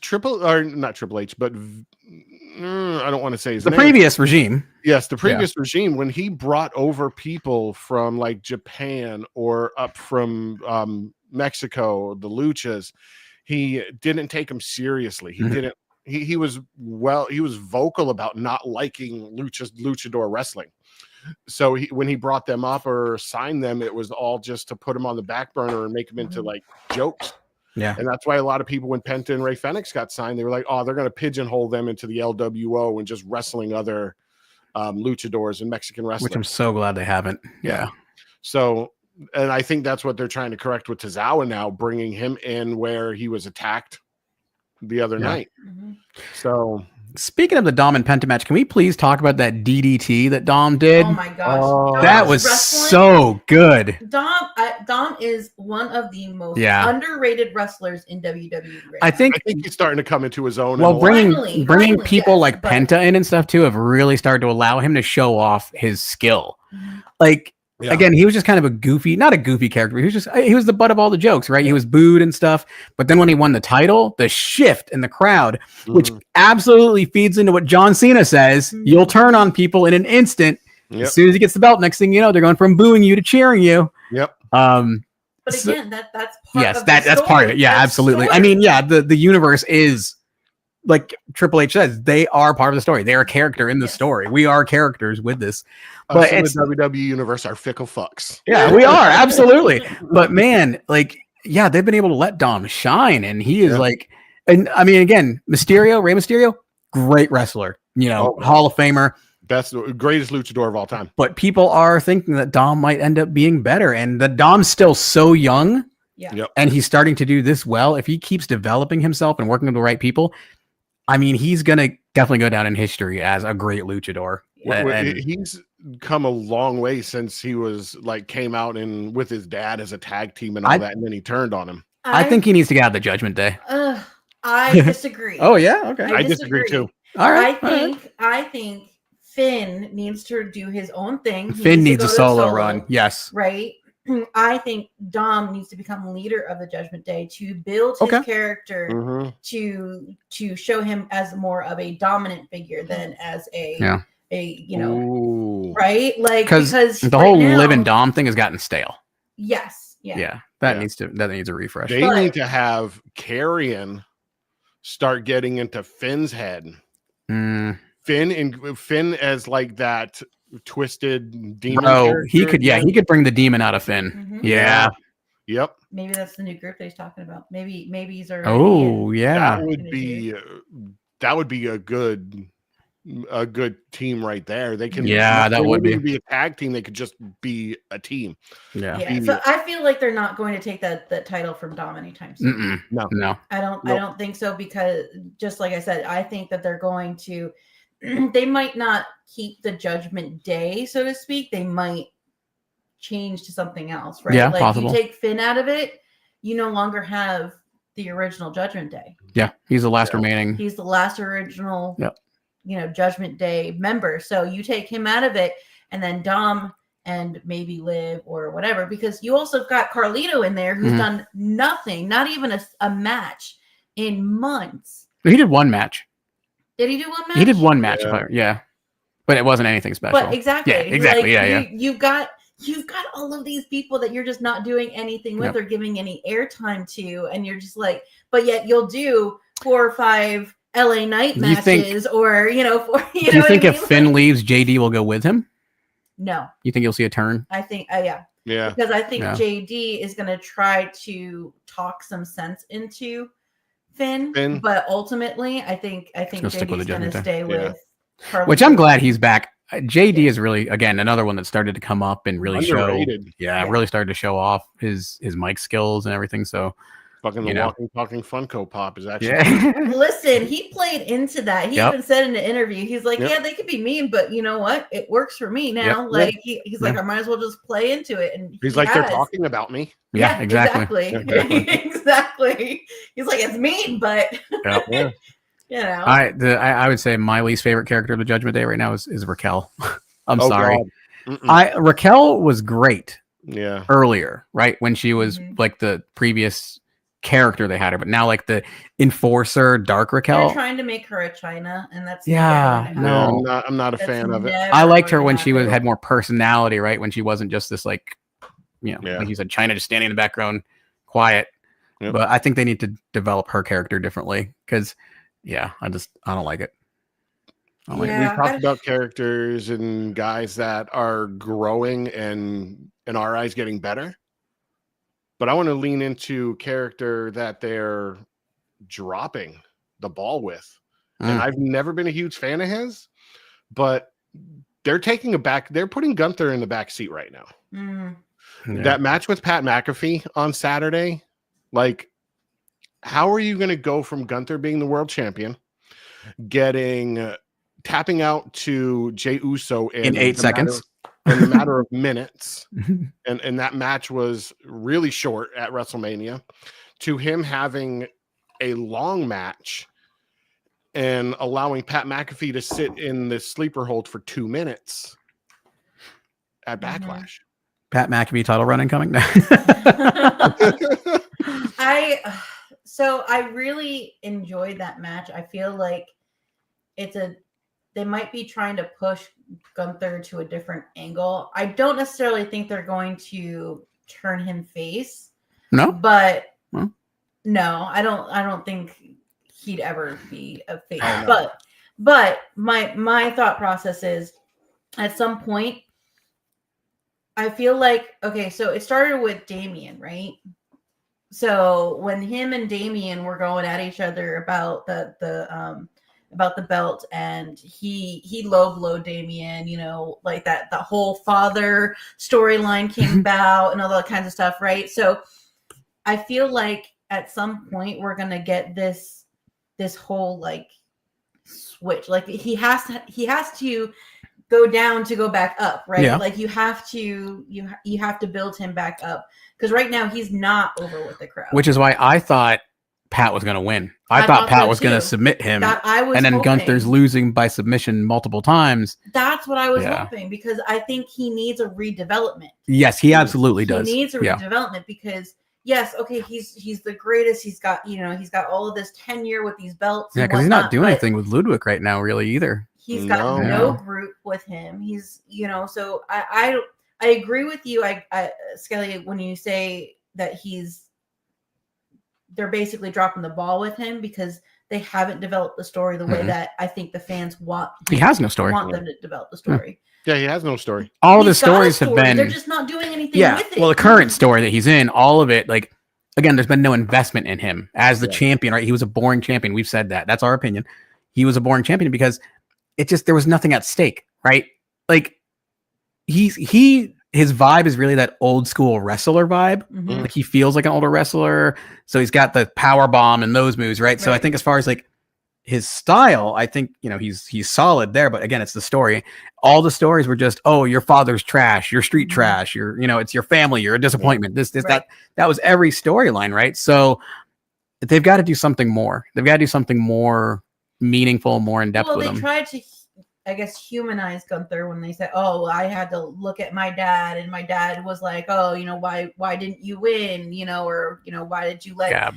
S1: not Triple H, but I don't want to say his
S4: name.
S1: The
S4: previous regime.
S1: Yes, the previous regime, when he brought over people from like Japan or up from Mexico, the Luchas, he didn't take them seriously. He didn't. He was vocal about not liking luchador wrestling. So when he brought them up or signed them, it was all just to put them on the back burner and make them into like jokes.
S4: Yeah.
S1: And that's why a lot of people, when Penta and Rey Fenix got signed, they were like, oh, they're going to pigeonhole them into the LWO and just wrestling other luchadors and Mexican wrestling.
S4: Which I'm so glad they haven't. Yeah.
S1: So, and I think that's what they're trying to correct with Tozawa now, bringing him in where he was attacked the other night. So,
S4: speaking of the Dom and Penta match, can we please talk about that DDT that Dom did?
S3: Oh my gosh.
S4: That was so good.
S3: Dom is one of the most underrated wrestlers in WWE.
S4: I think
S1: he's starting to come into his own.
S4: Well, bringing people like Penta in and stuff too have really started to allow him to show off his skill. Like, again, he was just kind of not a goofy character. He was the butt of all the jokes, right? He was booed and stuff. But then when he won the title, the shift in the crowd, which absolutely feeds into what John Cena says, you'll turn on people in an instant. As soon as he gets the belt, next thing you know, they're going from booing you to cheering you.
S1: Yep.
S3: But again, that's part of
S4: that's part of it. Yeah, absolutely. I mean, the universe is, like Triple H says, they are part of the story. They're a character in the story. We are characters with this. But
S1: it's the WWE universe are fickle fucks.
S4: Yeah, we are. Absolutely. But man, like, they've been able to let Dom shine. And he is like, and I mean, again, Rey Mysterio, great wrestler, Hall of Famer.
S1: Greatest luchador of all time.
S4: But people are thinking that Dom might end up being better. And that Dom's still so young.
S3: Yeah.
S1: Yep.
S4: And he's starting to do this well. If he keeps developing himself and working with the right people, I mean, he's going to definitely go down in history as a great luchador.
S1: He's come a long way since he was like came out and with his dad as a tag team and all that, and then he turned on him.
S4: I think he needs to get out of the Judgment Day.
S3: I disagree.
S4: Oh yeah, okay.
S1: I disagree too.
S4: All right.
S3: I think Finn needs to do his own thing.
S4: Finn needs a solo run. Yes.
S3: Right. I think Dom needs to become leader of the Judgment Day to build his character to show him as more of a dominant figure than as a right? Like because
S4: the whole live and Dom thing has gotten stale.
S3: Yes.
S4: That needs a refresh.
S1: They need to have Karrion start getting into Finn's head. Finn as like that twisted demon.
S4: He could bring the demon out of Finn. Yeah.
S1: Yep.
S3: Maybe that's the new group that he's talking about. Maybe he's already.
S4: Oh yeah.
S1: That would be a good team right there. They can.
S4: Yeah, that would
S1: be a tag team. They could just be a team.
S3: Yeah. So I feel like they're not going to take that title from Dom anytime soon.
S1: No.
S3: I don't think so, because just like I said, I think that they're going to. They might not keep the Judgment Day, so to speak. They might change to something else, right?
S4: Yeah,
S3: like
S4: possible.
S3: You take Finn out of it, you no longer have the original Judgment Day.
S4: Yeah, he's the last remaining.
S3: He's the last original, Judgment Day member. So you take him out of it, and then Dom and maybe Liv or whatever, because you also got Carlito in there, who's done nothing, not even a match in months.
S4: He did one match.
S3: Did he do one match?
S4: He did one match, but it wasn't anything special.
S3: But exactly,
S4: like,
S3: You've got all of these people that you're just not doing anything with or giving any airtime to, and you're just like, but yet you'll do 4 or 5 LA Knight matches, or do you
S4: think if Finn leaves, JD will go with him?
S3: No.
S4: You think you'll see a turn?
S3: I think,
S1: yeah,
S3: because I think JD is going to try to talk some sense into Finn, but ultimately, I think JD's going to stay with Carlito.
S4: Which I'm glad he's back. JD is really, again, another one that started to come up and really
S1: underrated.
S4: really started to show off his mic skills and everything. So
S1: Fucking the walking, talking Funko Pop is actually.
S4: Yeah.
S3: Listen, he played into that. He even said in the interview, he's like, "Yeah, they could be mean, but you know what? It works for me now." Like he's like, "I might as well just play into it." And
S1: he's like, "They're talking about me."
S4: Yeah, exactly.
S3: Exactly. He's like, "It's mean, but you know."
S4: I would say my least favorite character of the Judgment Day right now is Raquel. I'm sorry. Raquel was great.
S1: Yeah.
S4: Earlier, right, when she was like the previous character they had her, but now like the enforcer Dark Raquel.
S3: They're trying to make her a China, and that's
S4: no.
S1: I'm not a fan of it.
S4: I liked her when she had more personality, right? When she wasn't just this like, like you said, China just standing in the background, quiet. But I think they need to develop her character differently because, I don't like it.
S1: We've talked about characters and guys that are growing and in our eyes getting better, but I want to lean into character that they're dropping the ball with. And I've never been a huge fan of his, but they're putting Gunther in the back seat right now. That match with Pat McAfee on Saturday, like, how are you going to go from Gunther being the world champion, tapping out to Jey Uso in
S4: 8 seconds?
S1: In a matter of minutes, and that match was really short at WrestleMania, to him having a long match and allowing Pat McAfee to sit in the sleeper hold for 2 minutes at Backlash.
S4: Pat McAfee title run incoming.
S3: I really enjoyed that match. I feel like they might be trying to push Gunther to a different angle. I don't necessarily think they're going to turn him face.
S4: No,
S3: but no, I don't think he'd ever be a face. But my thought process is, at some point, I feel like, okay, so it started with Damian, right? So when him and Damian were going at each other about the belt, and he low blow Damian, like that the whole father storyline came about and all that kinds of stuff, right? So I feel like at some point we're gonna get this whole like switch. Like he has to go down to go back up, right?
S4: Yeah.
S3: Like you have to build him back up, because right now he's not over with the crowd.
S4: Which is why I thought Pat was going to win. I thought Pat was going to submit him, and then Gunther's losing by submission multiple times.
S3: That's what I was hoping, because I think he needs a redevelopment.
S4: Yes, he absolutely does.
S3: He needs a redevelopment because, yes, okay, he's the greatest. He's got all of this tenure with these belts.
S4: Yeah, because he's not doing anything with Ludwig right now, really, either.
S3: He's got no group with him. He's so I agree with you, Skelly, when you say that they're basically dropping the ball with him because they haven't developed the story the way that I think the fans want.
S4: He has no story.
S3: Want them to develop the story.
S1: Yeah, he has no story.
S4: All of the stories have been.
S3: They're just not doing anything with it.
S4: Well, the current story that he's in, all of it, like, again, there's been no investment in him as the champion, right? He was a boring champion. We've said that. That's our opinion. He was a boring champion because there was nothing at stake, right? Like, his vibe is really that old school wrestler vibe. Mm-hmm. Like, he feels like an older wrestler. So he's got the power bomb and those moves, right? So I think as far as like his style, I think, he's solid there. But again, it's the story. All the stories were just, oh, your father's trash, your street trash, it's your family, you're a disappointment. That was every storyline, right? So they've got to do something more. They've got to do something more meaningful, more in depth with him.
S3: Well, they tried to, I guess, humanize Gunther when they said, "Oh, well, I had to look at my dad, and my dad was like, oh, why didn't you win? Or why did you let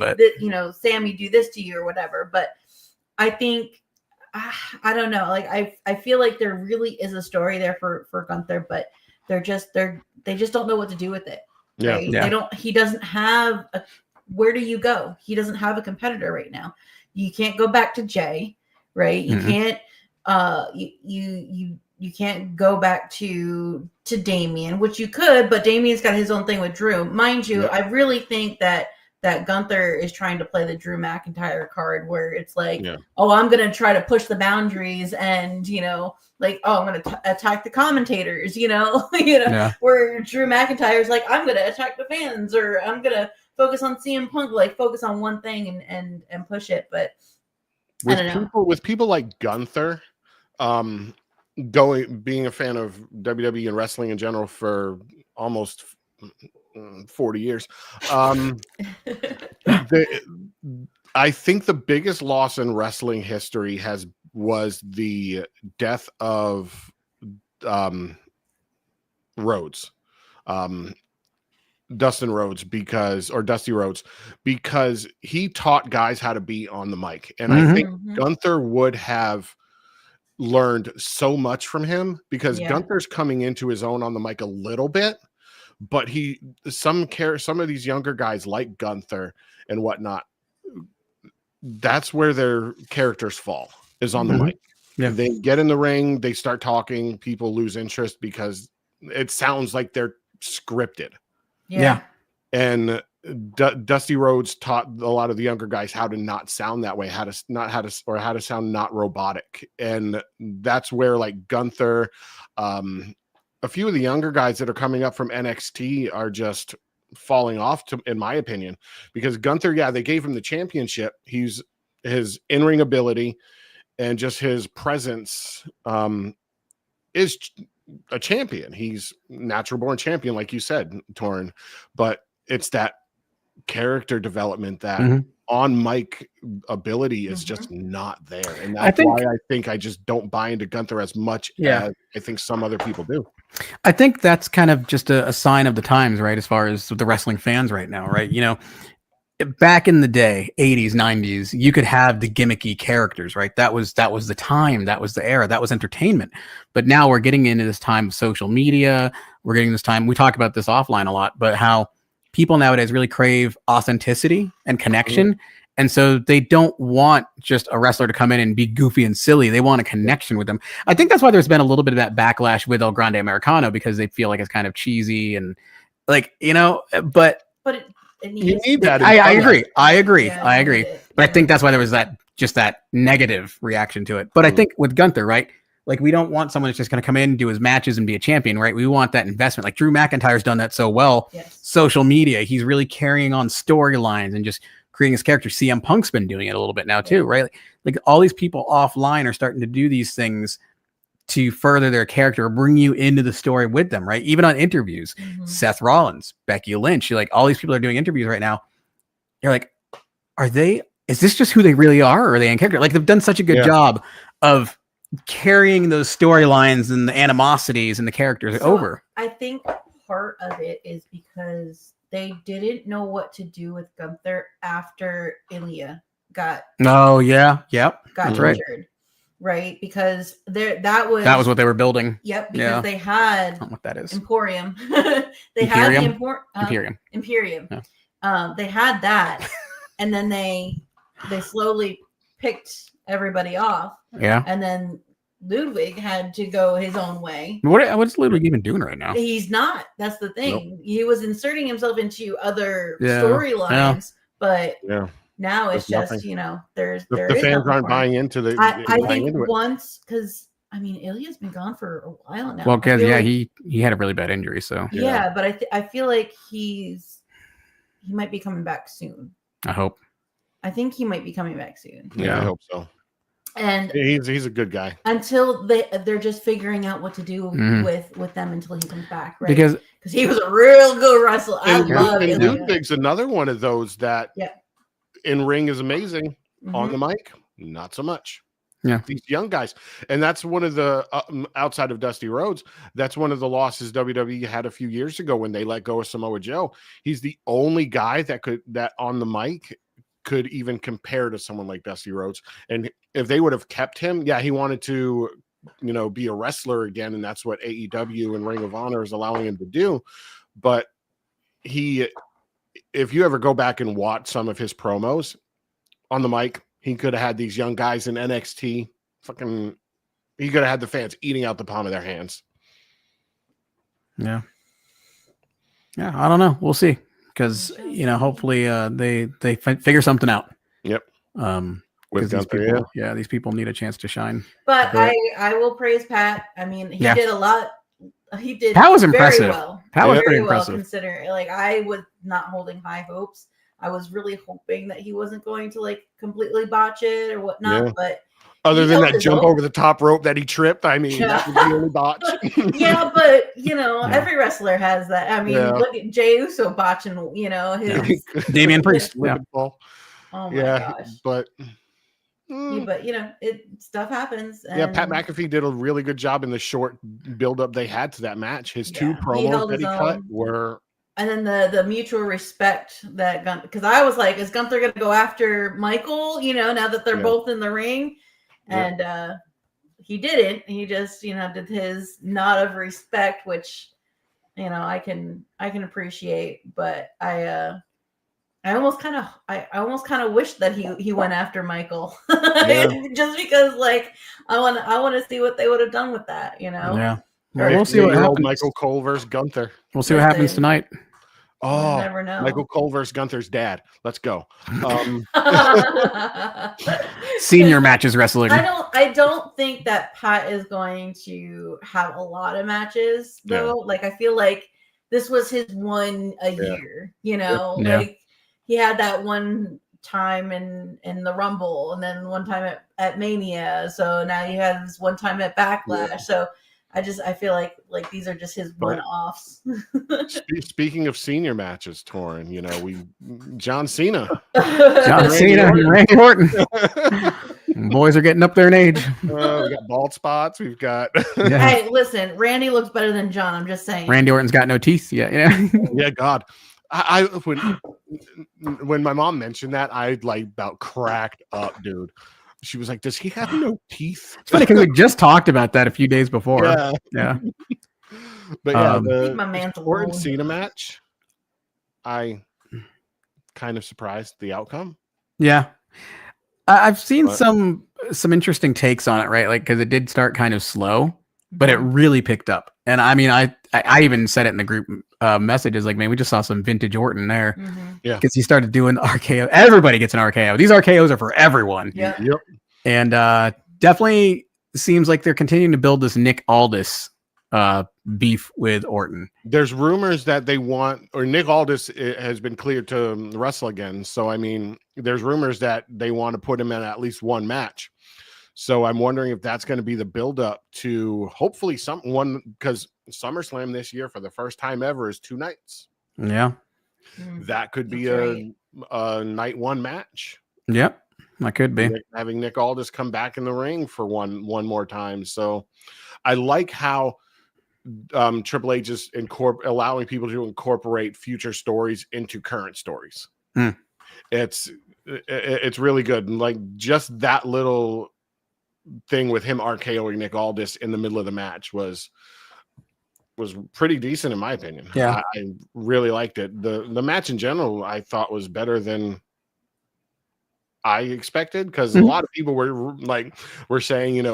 S3: Sammy do this to you or whatever?" But I think I don't know. Like I feel like there really is a story there for Gunther, but they just don't know what to do with it. Right? Yeah. He doesn't have where do you go? He doesn't have a competitor right now. You can't go back to Jay, right? You can't. You can't go back to Damian, which you could, but Damian's got his own thing with Drew. Mind you, I really think that Gunther is trying to play the Drew McIntyre card, where it's like, oh, I'm going to try to push the boundaries, and like, oh, I'm going to attack the commentators, where Drew McIntyre's like, I'm going to attack the fans, or I'm going to focus on CM Punk, like focus on one thing and push it. But
S1: with people like Gunther, being a fan of WWE and wrestling in general for almost 40 years, I think the biggest loss in wrestling history was the death of Rhodes, Dusty Rhodes, because he taught guys how to be on the mic, and I think Gunther would have learned so much from him, because Gunther's coming into his own on the mic a little bit, but some of these younger guys like Gunther and whatnot, that's where their characters fall, is on the mic. Yeah. They get in the ring, they start talking, people lose interest because it sounds like they're scripted.
S3: Yeah.
S1: And Dusty Rhodes taught a lot of the younger guys how to not sound that way, how to sound not robotic. And that's where like Gunther, a few of the younger guys that are coming up from NXT are just falling off, in my opinion, because Gunther, they gave him the championship. His in-ring ability and just his presence is a champion. He's natural born champion, like you said, Torrin, but it's that character development, that on mic ability is just not there. And that's why I think I just don't buy into Gunther as much as I think some other people do.
S4: I think that's kind of just a sign of the times, right? As far as the wrestling fans right now, right? You know, back in the day, 80s, 90s, you could have the gimmicky characters, right? That was the time, that was the era, that was entertainment. But now we're getting into this time of social media. We're getting this time, we talk about this offline a lot, but how people nowadays really crave authenticity and connection. And so they don't want just a wrestler to come in and be goofy and silly. They want a connection with them. I think that's why there's been a little bit of that backlash with El Grande Americano, because they feel like it's kind of cheesy and like, you know, but
S1: you need that.
S4: I agree. But I think that's why there was that negative reaction to it. But I think with Gunther, right? Like, we don't want someone that's just going to come in, do his matches, and be a champion, right? We want that investment. Like Drew McIntyre's done that so well. Yes. Social media, he's really carrying on storylines and just creating his character. CM Punk's been doing it a little bit now too, right? Like all these people offline are starting to do these things to further their character or bring you into the story with them, right? Even on interviews, Seth Rollins, Becky Lynch, you're like, all these people are doing interviews right now. You're like, is this just who they really are? Or are they in character? Like, they've done such a good job of carrying those storylines and the animosities and the characters over.
S3: I think part of it is because they didn't know what to do with Gunther after Ilya got injured. Right, because that was
S4: what they were building.
S3: Yep, because they had, I don't know what that is. Emporium.
S4: Imperium.
S3: Imperium. Yeah. They had that, and then they slowly picked everybody off.
S4: Yeah,
S3: and then Ludwig had to go his own way.
S4: What's Ludwig even doing right now?
S3: He's not. That's the thing. Nope. He was inserting himself into other storylines, but now it's just
S1: nothing.
S3: You know, the
S1: fans aren't buying into the.
S3: I think once, because I mean, Ilya's been gone for a while now.
S4: Well, because he had a really bad injury, so
S3: but I feel like he might be coming back soon.
S4: I hope.
S3: I think he might be coming back soon.
S1: Yeah, I hope so.
S3: And
S1: he's a good guy. Until
S3: they're just figuring out what to do with them until he comes back, right?
S4: Because
S3: he was a real good wrestler. I love it.
S1: Ludwig's another one of those that in ring is amazing. On the mic, not so much.
S4: Yeah,
S1: these young guys, and that's one of the outside of Dusty Rhodes, that's one of the losses WWE had a few years ago when they let go of Samoa Joe. He's the only guy that on the mic could even compare to someone like Dusty Rhodes. And if they would have kept him, he wanted to, be a wrestler again, and that's what AEW and Ring of Honor is allowing him to do. But if you ever go back and watch some of his promos on the mic, he could have had these young guys in NXT. He could have had the fans eating out the palm of their hands.
S4: Yeah. Yeah, I don't know. We'll see. Because, hopefully they figure something out.
S1: Yep.
S4: With Gunther, these people need a chance to shine.
S3: But I will praise Pat. I mean, he did a lot. He did.
S4: Pat was impressive.
S3: Well.
S4: That was pretty
S3: Very well
S4: impressive.
S3: considering. Like, I was not holding high hopes. I was really hoping that he wasn't going to like completely botch it or whatnot. But
S1: other
S3: he
S1: than
S3: held
S1: that
S3: his
S1: jump
S3: own.
S1: over the top rope that he tripped, I mean, that was the only botch.
S3: Yeah, but you know, every wrestler has that. I mean, look at Jey Uso botching, you know, his
S4: Damian Priest.
S1: Yeah.
S3: Oh my gosh.
S1: But
S3: Yeah, but you know, stuff happens. And
S1: yeah, Pat McAfee did a really good job in the short build-up they had to that match. His two promos that he cut were,
S3: and then the mutual respect that because I was like, is Gunther going to go after Michael? You know, now that they're both in the ring, and he didn't. He just did his nod of respect, which I can appreciate, but I almost kind of wish that he went after Michael, just because like I want to see what they would have done with that,
S4: Yeah,
S1: we'll see what happens. Michael Cole versus Gunther.
S4: We'll see what happens tonight.
S1: Oh,
S3: you never know.
S1: Michael Cole versus Gunther's dad. Let's go.
S4: Senior matches wrestling.
S3: I don't think that Pat is going to have a lot of matches though. Like I feel like this was his one a year, like he had that one time in the Rumble and then one time at Mania. So now he has one time at Backlash. Yeah. So I feel like these are just his one-offs.
S1: Speaking of senior matches, Torrin, John Cena.
S4: And Randy Orton. Boys are getting up there in age.
S1: We got bald spots. We've got.
S3: Hey, listen, Randy looks better than John. I'm just saying.
S4: Randy Orton's got no teeth yet.
S1: Yeah, God. When my mom mentioned that, I about cracked up, dude. She was like, "Does he have no teeth?"
S4: It's funny because we just talked about that a few days before. Yeah.
S1: But yeah, the Orton Cena match, I kind of surprised the outcome.
S4: Yeah, I've seen some interesting takes on it, right? Like because it did start kind of slow, but it really picked up. And I mean, I even said it in the group messages, like, man, we just saw some vintage Orton there.
S3: Mm-hmm.
S1: Yeah,
S4: because he started doing the RKO. Everybody gets an RKO. These RKOs are for everyone.
S3: Yeah.
S1: Yep.
S4: And definitely seems like they're continuing to build this Nick Aldis beef with Orton.
S1: There's rumors that they want, or Nick Aldis has been cleared to wrestle again. So I mean, there's rumors that they want to put him in at least one match. So I'm wondering if that's going to be the buildup to hopefully someone, because SummerSlam this year for the first time ever is 2 nights.
S4: Yeah.
S1: That could be a night one match.
S4: Yep. That could be.
S1: Having Nick Aldis come back in the ring for one more time. So I like how Triple H is allowing people to incorporate future stories into current stories. It's really good. And like just that little thing with him RKOing Nick Aldis in the middle of the match was pretty decent in my opinion.
S4: Yeah,
S1: I really liked it. The match in general I thought was better than I expected, because a lot of people were saying,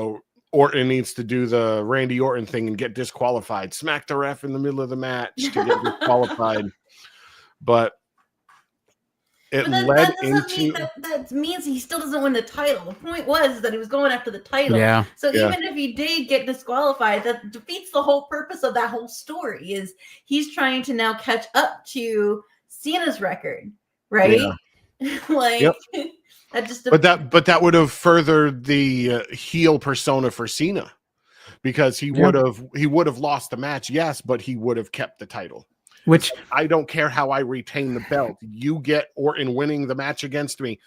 S1: Orton needs to do the Randy Orton thing and get disqualified, smack the ref in the middle of the match to get disqualified. But that
S3: means he still doesn't win the title. The point was that he was going after the title.
S4: Yeah.
S3: So even if he did get disqualified, that defeats the whole purpose of that whole story. Is he's trying to now catch up to Cena's record, right? Yeah.
S1: But that would have furthered the heel persona for Cena, because he would have lost the match, yes, but he would have kept the title.
S4: Which
S1: I don't care how I retain the belt. You get Orton winning the match against me.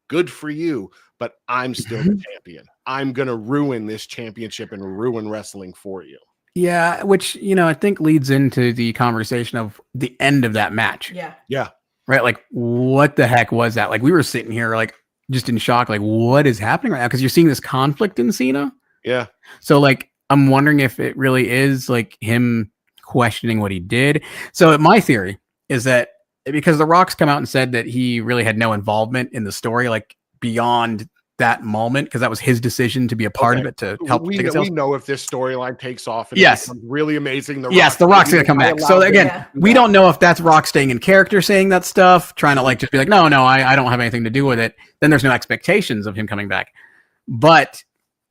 S1: Good for you, but I'm still the champion. I'm going to ruin this championship and ruin wrestling for you.
S4: Yeah, which, I think leads into the conversation of the end of that match.
S3: Yeah.
S1: Yeah.
S4: Right? Like, what the heck was that? Like, we were sitting here, like, just in shock. Like, what is happening right now? Because you're seeing this conflict in Cena.
S1: Yeah.
S4: So, like, I'm wondering if it really is, like, him questioning what he did. So my theory is that because The Rock's come out and said that he really had no involvement in the story, like beyond that moment, because that was his decision to be a part of it to help.
S1: We know if this storyline takes off and
S4: yes,
S1: it really amazing.
S4: The Rock's going to come back. So again, we don't know if that's Rock staying in character saying that stuff, trying to like just be like, no, I don't have anything to do with it. Then there's no expectations of him coming back. But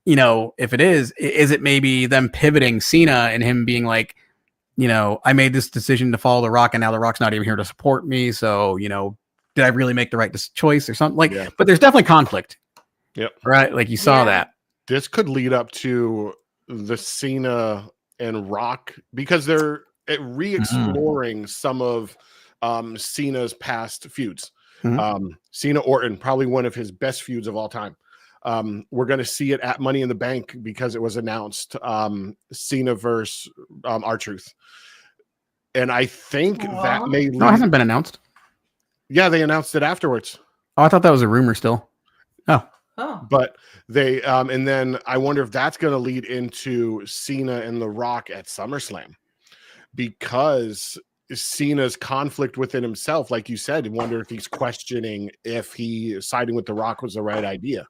S4: if it is it maybe them pivoting Cena and him being like, I made this decision to follow The Rock, and now The Rock's not even here to support me. So, did I really make the right choice or something? Like, but there's definitely conflict.
S1: Yep.
S4: Right. Like you saw that.
S1: This could lead up to the Cena and Rock, because they're re-exploring some of Cena's past feuds. Cena Orton, probably one of his best feuds of all time. We're going to see it at Money in the Bank because it was announced Cena versus R-Truth. And I think that may lead...
S4: No, it hasn't been announced.
S1: Yeah, they announced it afterwards.
S4: Oh, I thought that was a rumor still.
S1: But they and then I wonder if that's going to lead into Cena and The Rock at SummerSlam, because Cena's conflict within himself, like you said, wonder if he's questioning if he siding with The Rock was the right idea.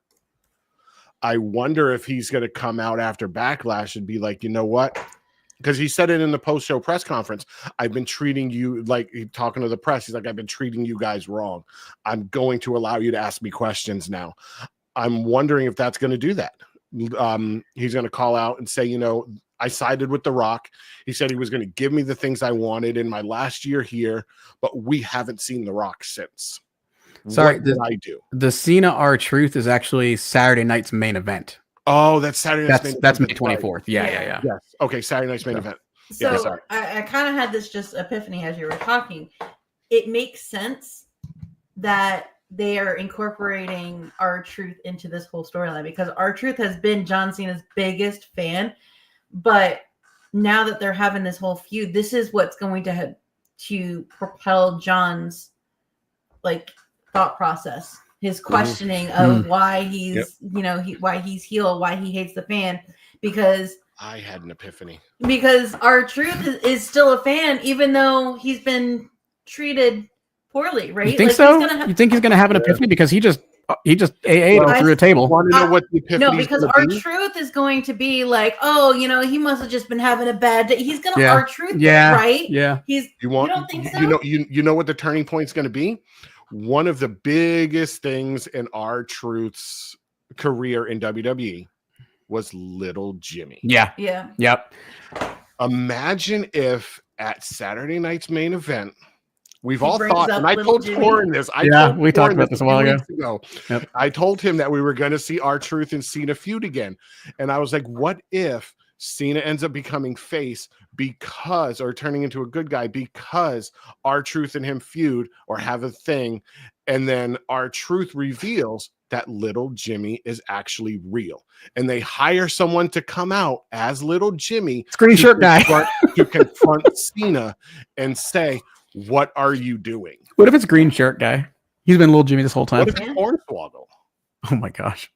S1: I wonder if he's going to come out after Backlash and be like, you know what? Because he said it in the post-show press conference. I've been treating you like, talking to the press. He's like, I've been treating you guys wrong. I'm going to allow you to ask me questions now. I'm wondering if that's going to do that. He's going to call out and say, I sided with The Rock. He said he was going to give me the things I wanted in my last year here, but we haven't seen The Rock since.
S4: Sorry,
S1: what did I do?
S4: The Cena R-Truth is actually Saturday night's main event.
S1: Oh, that's Saturday night's
S4: That's May 24th. Yeah.
S1: Yes. Okay, Saturday night's main event.
S3: So I kind of had this just epiphany as you were talking. It makes sense that they are incorporating R-Truth into this whole storyline, because R-Truth has been John Cena's biggest fan, but now that they're having this whole feud, this is what's going to propel John's thought process, his questioning of why he's why he's heel, why he hates the fan, because
S1: I had an epiphany. Because
S3: R-Truth is still a fan, even though he's been treated poorly, right?
S4: You think so? You think he's going to have an epiphany because he just AA'd through a table?
S1: Want to know what the epiphany?
S3: No, because R-Truth is going to be like, he must have just been having a bad day. He's going to R-Truth it, right?
S4: Yeah.
S3: You don't think so?
S1: You know what the turning point is going to be? One of the biggest things in R-Truth's career in WWE was Little Jimmy.
S4: Yeah. Yep.
S1: Imagine if at Saturday night's main event, we've all thought, and I told Torrin this.
S4: We talked about this a while ago.
S1: Yep. I told him that we were going to see R-Truth and Cena feud again. And I was like, what if Cena ends up becoming face or turning into a good guy because R-Truth and him feud or have a thing, and then R-Truth reveals that Little Jimmy is actually real, and they hire someone to come out as Little Jimmy,
S4: screen shirt guy,
S1: to confront Cena and say, what are you doing?
S4: What if it's green shirt guy? He's been Little Jimmy this whole time.
S1: What if it's Hornswoggle?
S4: Oh my gosh.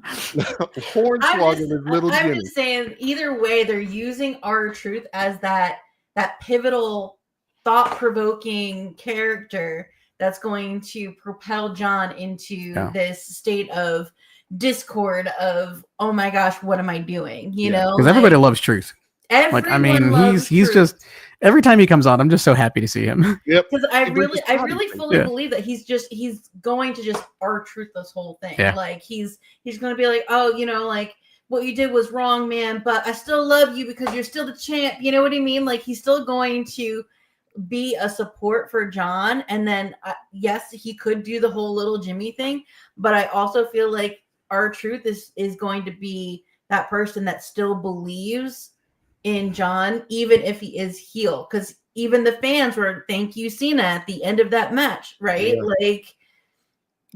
S1: Hornswoggle is Little Jimmy.
S3: I'm just saying, either way, they're using R-Truth as that pivotal, thought-provoking character that's going to propel John into this state of discord of, oh my gosh, what am I doing? You know,
S4: because everybody loves Truth. He's just, every time he comes on, I'm just so happy to see him.
S1: Yep.
S3: Because I really fully believe that he's going to just R-Truth this whole thing.
S4: Yeah.
S3: Like he's going to be like, oh, like what you did was wrong, man, but I still love you because you're still the champ. You know what I mean? Like he's still going to be a support for John. And then yes, he could do the whole Little Jimmy thing, but I also feel like R-Truth is going to be that person that still believes in John, even if he is heel, because even the fans were thank you Cena at the end of that match, right? Yeah. Like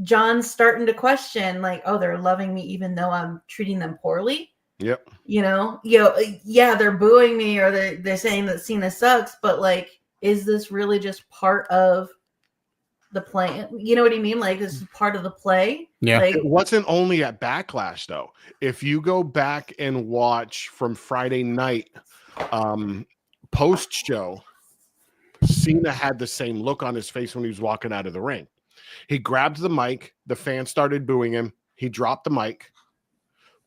S3: John's starting to question, like, oh, they're loving me even though I'm treating them poorly.
S1: Yep.
S3: Yeah, they're booing me or they're saying that Cena sucks, but like, is this really just part of the play? You know what I mean? Like this is part of the play.
S4: Yeah.
S3: Like,
S1: it wasn't only at Backlash though. If you go back and watch from Friday night post show, Cena had the same look on his face when he was walking out of the ring. He grabbed the mic, the fans started booing him. He dropped the mic,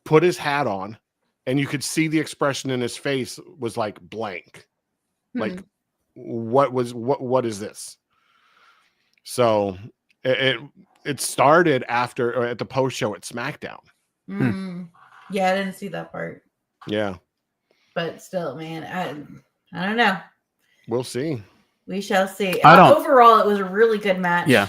S1: put his hat on, and you could see the expression in his face was like blank. Like what is this? So it started after or at the post show at SmackDown.
S3: Yeah, I didn't see that part.
S1: Yeah,
S3: but still, man, I don't know.
S1: We'll see.
S3: We shall see.
S4: I don't-
S3: Overall, it was a really good match.
S4: Yeah.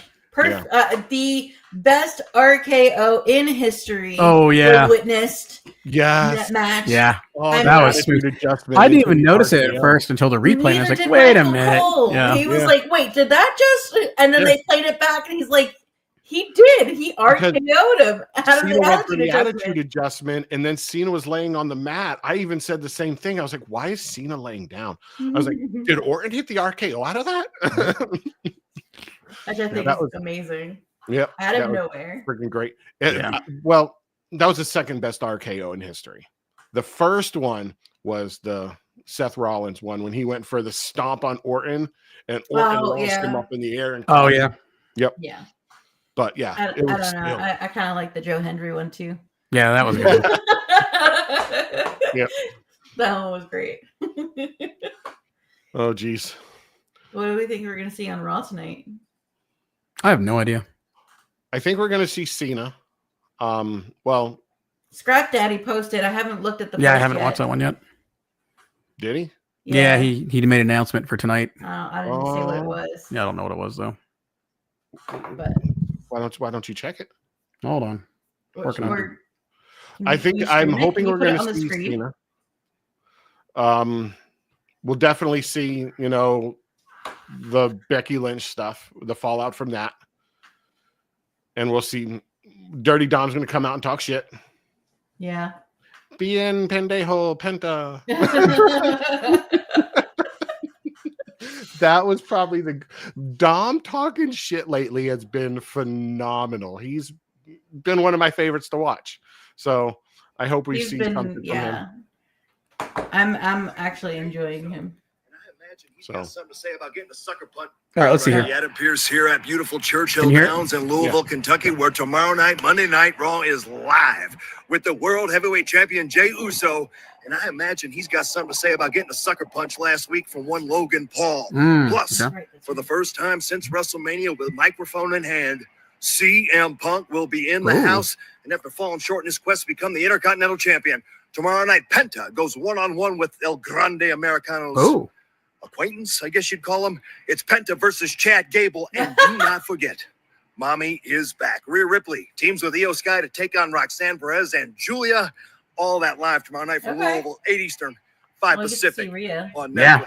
S3: The best RKO in history.
S4: Oh, yeah.
S3: was witnessed in
S1: Yes.
S3: that match.
S4: Yeah.
S1: Oh,
S3: I
S4: that
S3: mean,
S4: was smooth.
S1: adjustment
S4: I didn't
S1: into
S4: even
S1: the
S4: notice it at
S1: RKO.
S4: first until the replay. And I was
S3: Neither
S4: like,
S3: did
S4: wait a
S3: Michael
S4: minute.
S3: Cole.
S4: Yeah.
S3: He was
S1: Yeah.
S3: like, wait, did that just? And then
S1: Yeah.
S3: they played it back, and he's like, he did. He RKO'd him out of
S1: Cena
S3: the
S1: went for
S3: attitude
S1: the
S3: adjustment.
S1: attitude adjustment, and then Cena was laying on the mat. I even said the same thing. I was like, why is Cena laying down? I was like, did Orton hit the RKO out of that?
S3: Which I think
S1: that
S3: is
S1: was-
S3: amazing.
S1: Yep.
S3: Out of
S1: that was
S3: nowhere.
S1: freaking great.
S4: Yeah.
S1: Well, that was the second best RKO in history. The first one was the Seth Rollins one when he went for the stomp on Orton, and Orton lost him up in the air. And
S4: Oh, yeah.
S1: Yep.
S3: Yeah.
S1: But yeah,
S3: I
S1: it
S3: don't
S1: was
S3: know. I kind of like the Joe Hendry one too.
S4: Yeah, that was good.
S1: Yep.
S3: That one was great.
S1: Oh, geez.
S3: What do we think we're going to see on Raw tonight?
S4: I have no idea.
S1: I think we're going to see Cena. Well,
S3: Scrap Daddy posted. I haven't looked at the.
S4: Yeah, I
S3: post
S4: haven't
S3: yet.
S4: watched that one yet.
S1: did he?
S4: Yeah, he made an announcement for tonight.
S3: I didn't see what it
S1: Oh.
S3: was.
S4: Yeah, I don't know what it was though.
S3: But
S1: Why don't you check it?
S4: Hold on. Working on it.
S1: I think I'm hoping we're going to see
S3: screen.
S1: Cena. We'll definitely see, the Becky Lynch stuff, the fallout from that, and we'll see. Dirty Dom's going to come out and talk shit.
S3: Yeah.
S1: Bien pendejo penta. That was probably the Dom talking shit lately has been phenomenal. He's been one of my favorites to watch. So I hope we see something from him.
S3: I'm actually enjoying him.
S5: He's got something to say about getting a sucker punch.
S4: All right, let's see here.
S5: Adam Pierce here at beautiful Churchill
S4: Can you hear it?
S5: Downs in Louisville, Kentucky, where tomorrow night, Monday Night Raw is live with the World Heavyweight Champion Jey Uso. And I imagine he's got something to say about getting a sucker punch last week from one Logan Paul. Plus,
S4: okay.
S5: for the first time since WrestleMania with microphone in hand, CM Punk will be in the house. And after falling short in his quest to become the Intercontinental Champion, tomorrow night, Penta goes one-on-one with El Grande Americano's acquaintance, I guess you'd call him. It's Penta versus Chad Gable. And do not forget, Mommy is back. Rhea Ripley teams with Io Sky to take on Roxanne Perez and Julia. All that live tomorrow night from Louisville, 8 Eastern, 5 Pacific on Netflix.
S4: Yeah.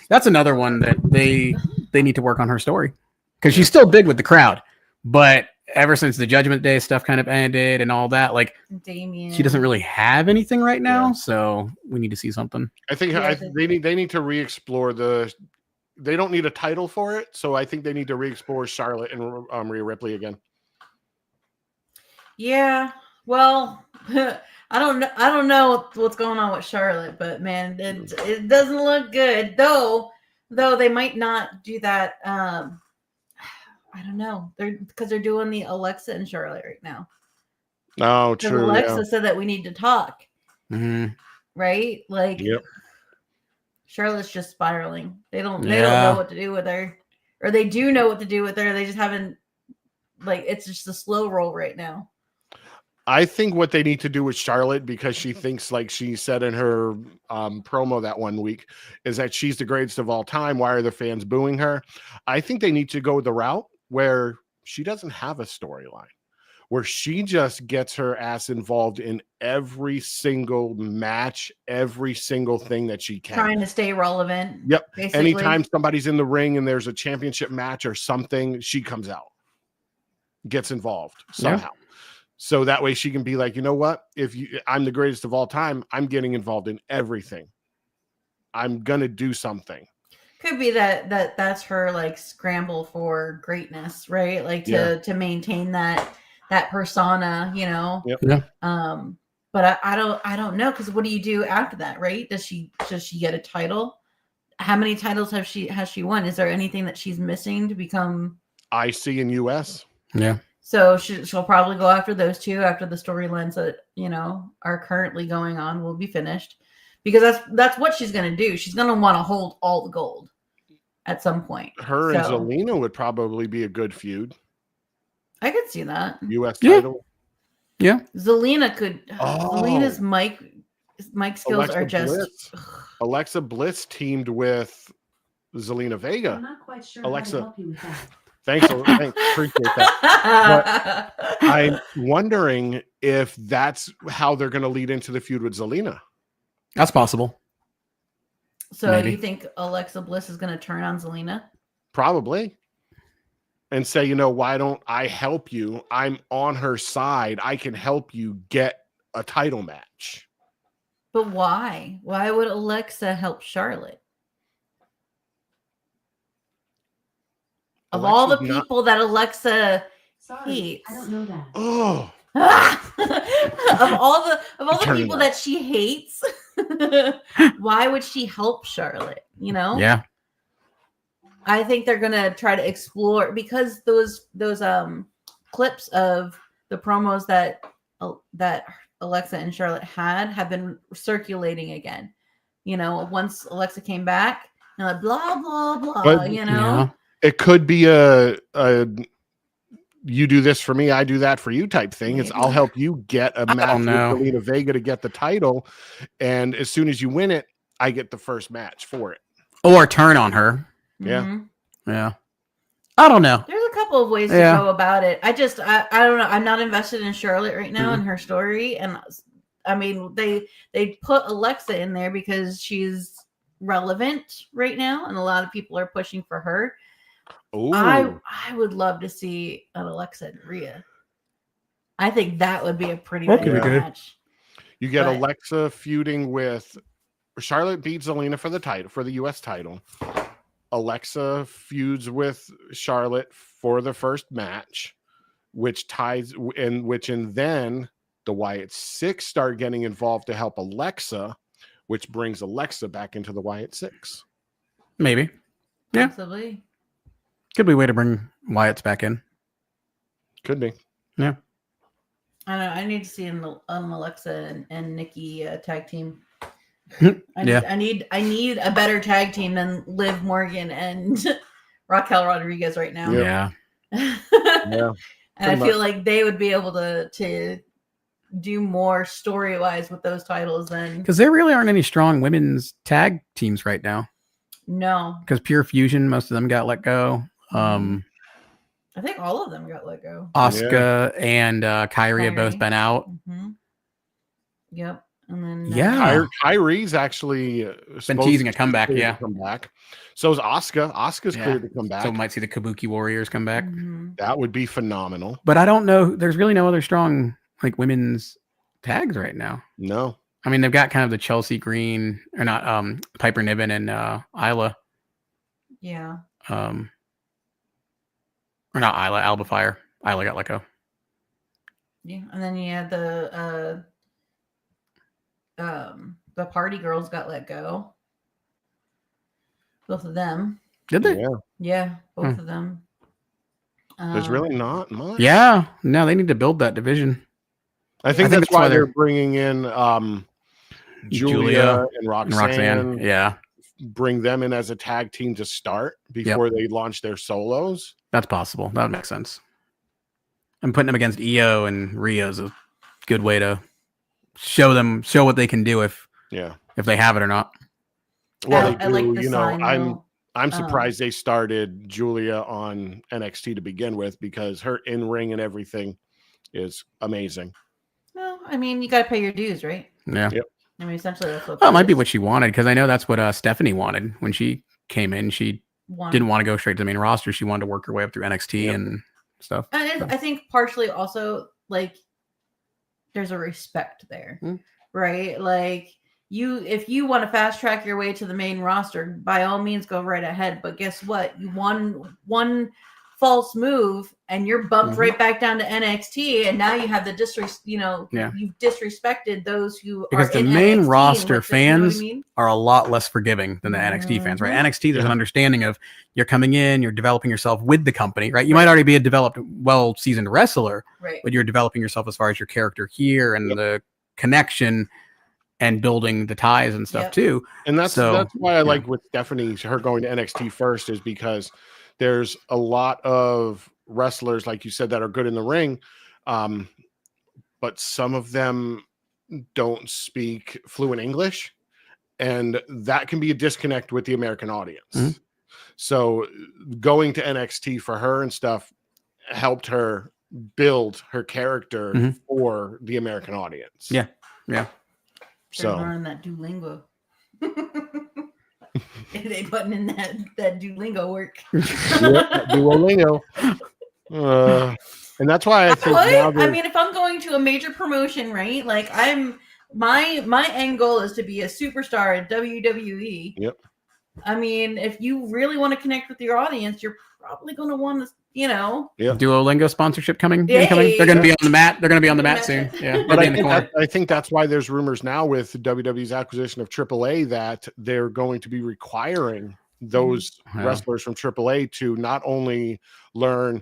S4: That's another one that they need to work on her story because she's still big with the crowd, but ever since the Judgment Day stuff kind of ended and all that, like
S3: Damien.
S4: she doesn't really have anything right now, so we need to see something.
S1: I think they need to re-explore they don't need a title for it, so I think they need to re-explore Charlotte and Rhea Ripley again.
S3: Yeah, well, I don't know what's going on with Charlotte, but man, it doesn't look good. Though they might not do that. I don't know. They're doing the Alexa and Charlotte right now.
S1: Oh, true.
S3: Alexa said that we need to talk.
S4: Mm-hmm.
S3: Right? Like,
S1: yep.
S3: Charlotte's just spiraling. They don't know what to do with her, or they do know what to do with her. They just haven't. Like, it's just a slow roll right now.
S1: I think what they need to do with Charlotte, because she thinks, like she said in her promo that one week, is that she's the greatest of all time. Why are the fans booing her? I think they need to go the route where she doesn't have a storyline, where she just gets her ass involved in every single match, every single thing that she can.
S3: Trying to stay relevant.
S1: Yep.
S3: Basically.
S1: Anytime somebody's in the ring and there's a championship match or something, she comes out, gets involved somehow. Yeah. So that way she can be like, you know what? I'm the greatest of all time, I'm getting involved in everything. I'm gonna do something.
S3: Could be that's her like scramble for greatness, right? Like to maintain that persona, you know.
S1: Yep.
S4: Yeah.
S3: But I don't know, because what do you do after that, right? Does she get a title? How many titles has she won? Is there anything that she's missing to become
S1: IC in US?
S4: Yeah.
S3: So she'll probably go after those two after the storylines that, you know, are currently going on will be finished, because that's what she's going to do. She's going to want to hold all the gold at some point.
S1: Her and Zelina would probably be a good feud.
S3: I could see that.
S1: US title.
S4: Yeah.
S3: Zelina could. Zelina's mic Mic skills are just.
S1: Alexa Bliss teamed with Zelina Vega.
S6: I'm not quite sure
S1: Alexa,
S6: how to help you with that.
S1: Thanks, appreciate that. But I'm wondering if that's how they're going to lead into the feud with Zelina.
S4: That's possible.
S3: So
S4: Maybe.
S3: you think Alexa Bliss is going to turn on Zelina?
S1: Probably. And say, why don't I help you? I'm on her side. I can help you get a title match.
S3: But why? Why would Alexa help Charlotte? Of all the people that Alexa hates,
S6: I don't know that.
S1: Oh.
S3: of all the people that she hates, why would she help Charlotte?
S4: Yeah.
S3: I think they're gonna try to explore, because those clips of the promos that Alexa and Charlotte have been circulating again. Once Alexa came back, and like blah blah blah.
S1: But,
S4: Yeah.
S1: It could be a you do this for me, I do that for you type thing. It's I'll help you get a match with Zelina Vega to get the title, and as soon as you win it, I get the first match for it.
S4: Or turn on her.
S1: Yeah.
S3: Mm-hmm.
S4: Yeah. I don't know.
S3: There's a couple of ways to go about it. I don't know. I'm not invested in Charlotte right now and her story. And I mean, they put Alexa in there because she's relevant right now, and a lot of people are pushing for her.
S1: Ooh.
S3: I would love to see an Alexa and Rhea. I think that would be a pretty good match.
S1: You get Alexa feuding with Charlotte, beats Zelina for the title, for the US title. Alexa feuds with Charlotte for the first match, which then the Wyatt Six start getting involved to help Alexa, which brings Alexa back into the Wyatt Six.
S4: Maybe. Yeah.
S3: Possibly.
S4: Could be a way to bring Wyatt's back in.
S1: Could be.
S4: Yeah.
S3: I don't know. I need to see an Alexa and Nikki tag team. I need a better tag team than Liv Morgan and Raquel Rodriguez right now.
S4: Yeah.
S1: Yeah.
S3: And I feel like they would be able to do more story wise with those titles than,
S4: because there really aren't any strong women's tag teams right now.
S3: No.
S4: Because Pure Fusion, most of them got let go.
S3: I think all of them got let go.
S4: Asuka and Kyrie have both been out.
S3: Mm-hmm. Yep. And then
S1: Kyrie's actually
S4: been teasing a comeback. Yeah,
S1: come back. So is Asuka. Asuka's cleared to come back.
S4: So we might see the Kabuki Warriors come back.
S3: Mm-hmm.
S1: That would be phenomenal.
S4: But I don't know. There's really no other strong women's tags right now.
S1: No.
S4: I mean, they've got kind of the Chelsea Green, or not, Piper Niven and Isla.
S3: Yeah.
S4: Or not Isla, Alba Fire. Isla got let go.
S3: Yeah, and then you had the Party Girls got let go. Both of them.
S4: Did they?
S3: Yeah, both of them.
S1: There's really not much.
S4: Yeah, no, they need to build that division.
S1: I think that's why they're bringing in Julia and Roxanne.
S4: Yeah.
S1: Bring them in as a tag team to start before they launch their solos.
S4: That's possible. That would make sense. And putting them against Io and Rhea is a good way to show what they can do if they have it or not.
S1: Well, I like the sign, I'm surprised they started Julia on NXT to begin with, because her in-ring and everything is amazing.
S3: Well, I mean, you got to pay your dues, right?
S4: Yeah.
S1: Yep.
S3: I mean, essentially, that's what.
S4: Well, it might be what she wanted, because I know that's what Stephanie wanted when she came in. She didn't want to go straight to the main roster. She wanted to work her way up through NXT and stuff.
S3: And I think partially also, there's a respect there, right? Like, if you want to fast track your way to the main roster, by all means, go right ahead. But guess what? You won one false move and you're bumped right back down to NXT, and now you have the you've disrespected those who
S4: because
S3: are
S4: the
S3: in
S4: main
S3: NXT
S4: roster fans
S3: I mean?
S4: are a lot less forgiving than the NXT fans, right? NXT, there's an understanding of you're coming in, you're developing yourself with the company, right? You might already be a developed, well-seasoned wrestler,
S3: right?
S4: But you're developing yourself as far as your character here and the connection and building the ties and stuff too.
S1: And that's why I like with Stephanie, her going to NXT first, is because there's a lot of wrestlers, like you said, that are good in the ring. But some of them don't speak fluent English, and that can be a disconnect with the American audience. So going to NXT for her and stuff helped her build her character for the American audience.
S4: Yeah.
S3: So learn that Duolingo. It ain't putting in that Duolingo work.
S1: Duolingo. And that's why I think
S3: I mean, if I'm going to a major promotion, right? Like my end goal is to be a superstar at WWE.
S1: Yep.
S3: I mean, if you really want to connect with your audience, you're probably going to want to,
S4: Duolingo sponsorship coming. They're going to be on the mat. They're going to be on the mat soon. Yeah.
S1: But I think that's why there's rumors now with WWE's acquisition of AAA that they're going to be requiring those wrestlers from AAA to not only learn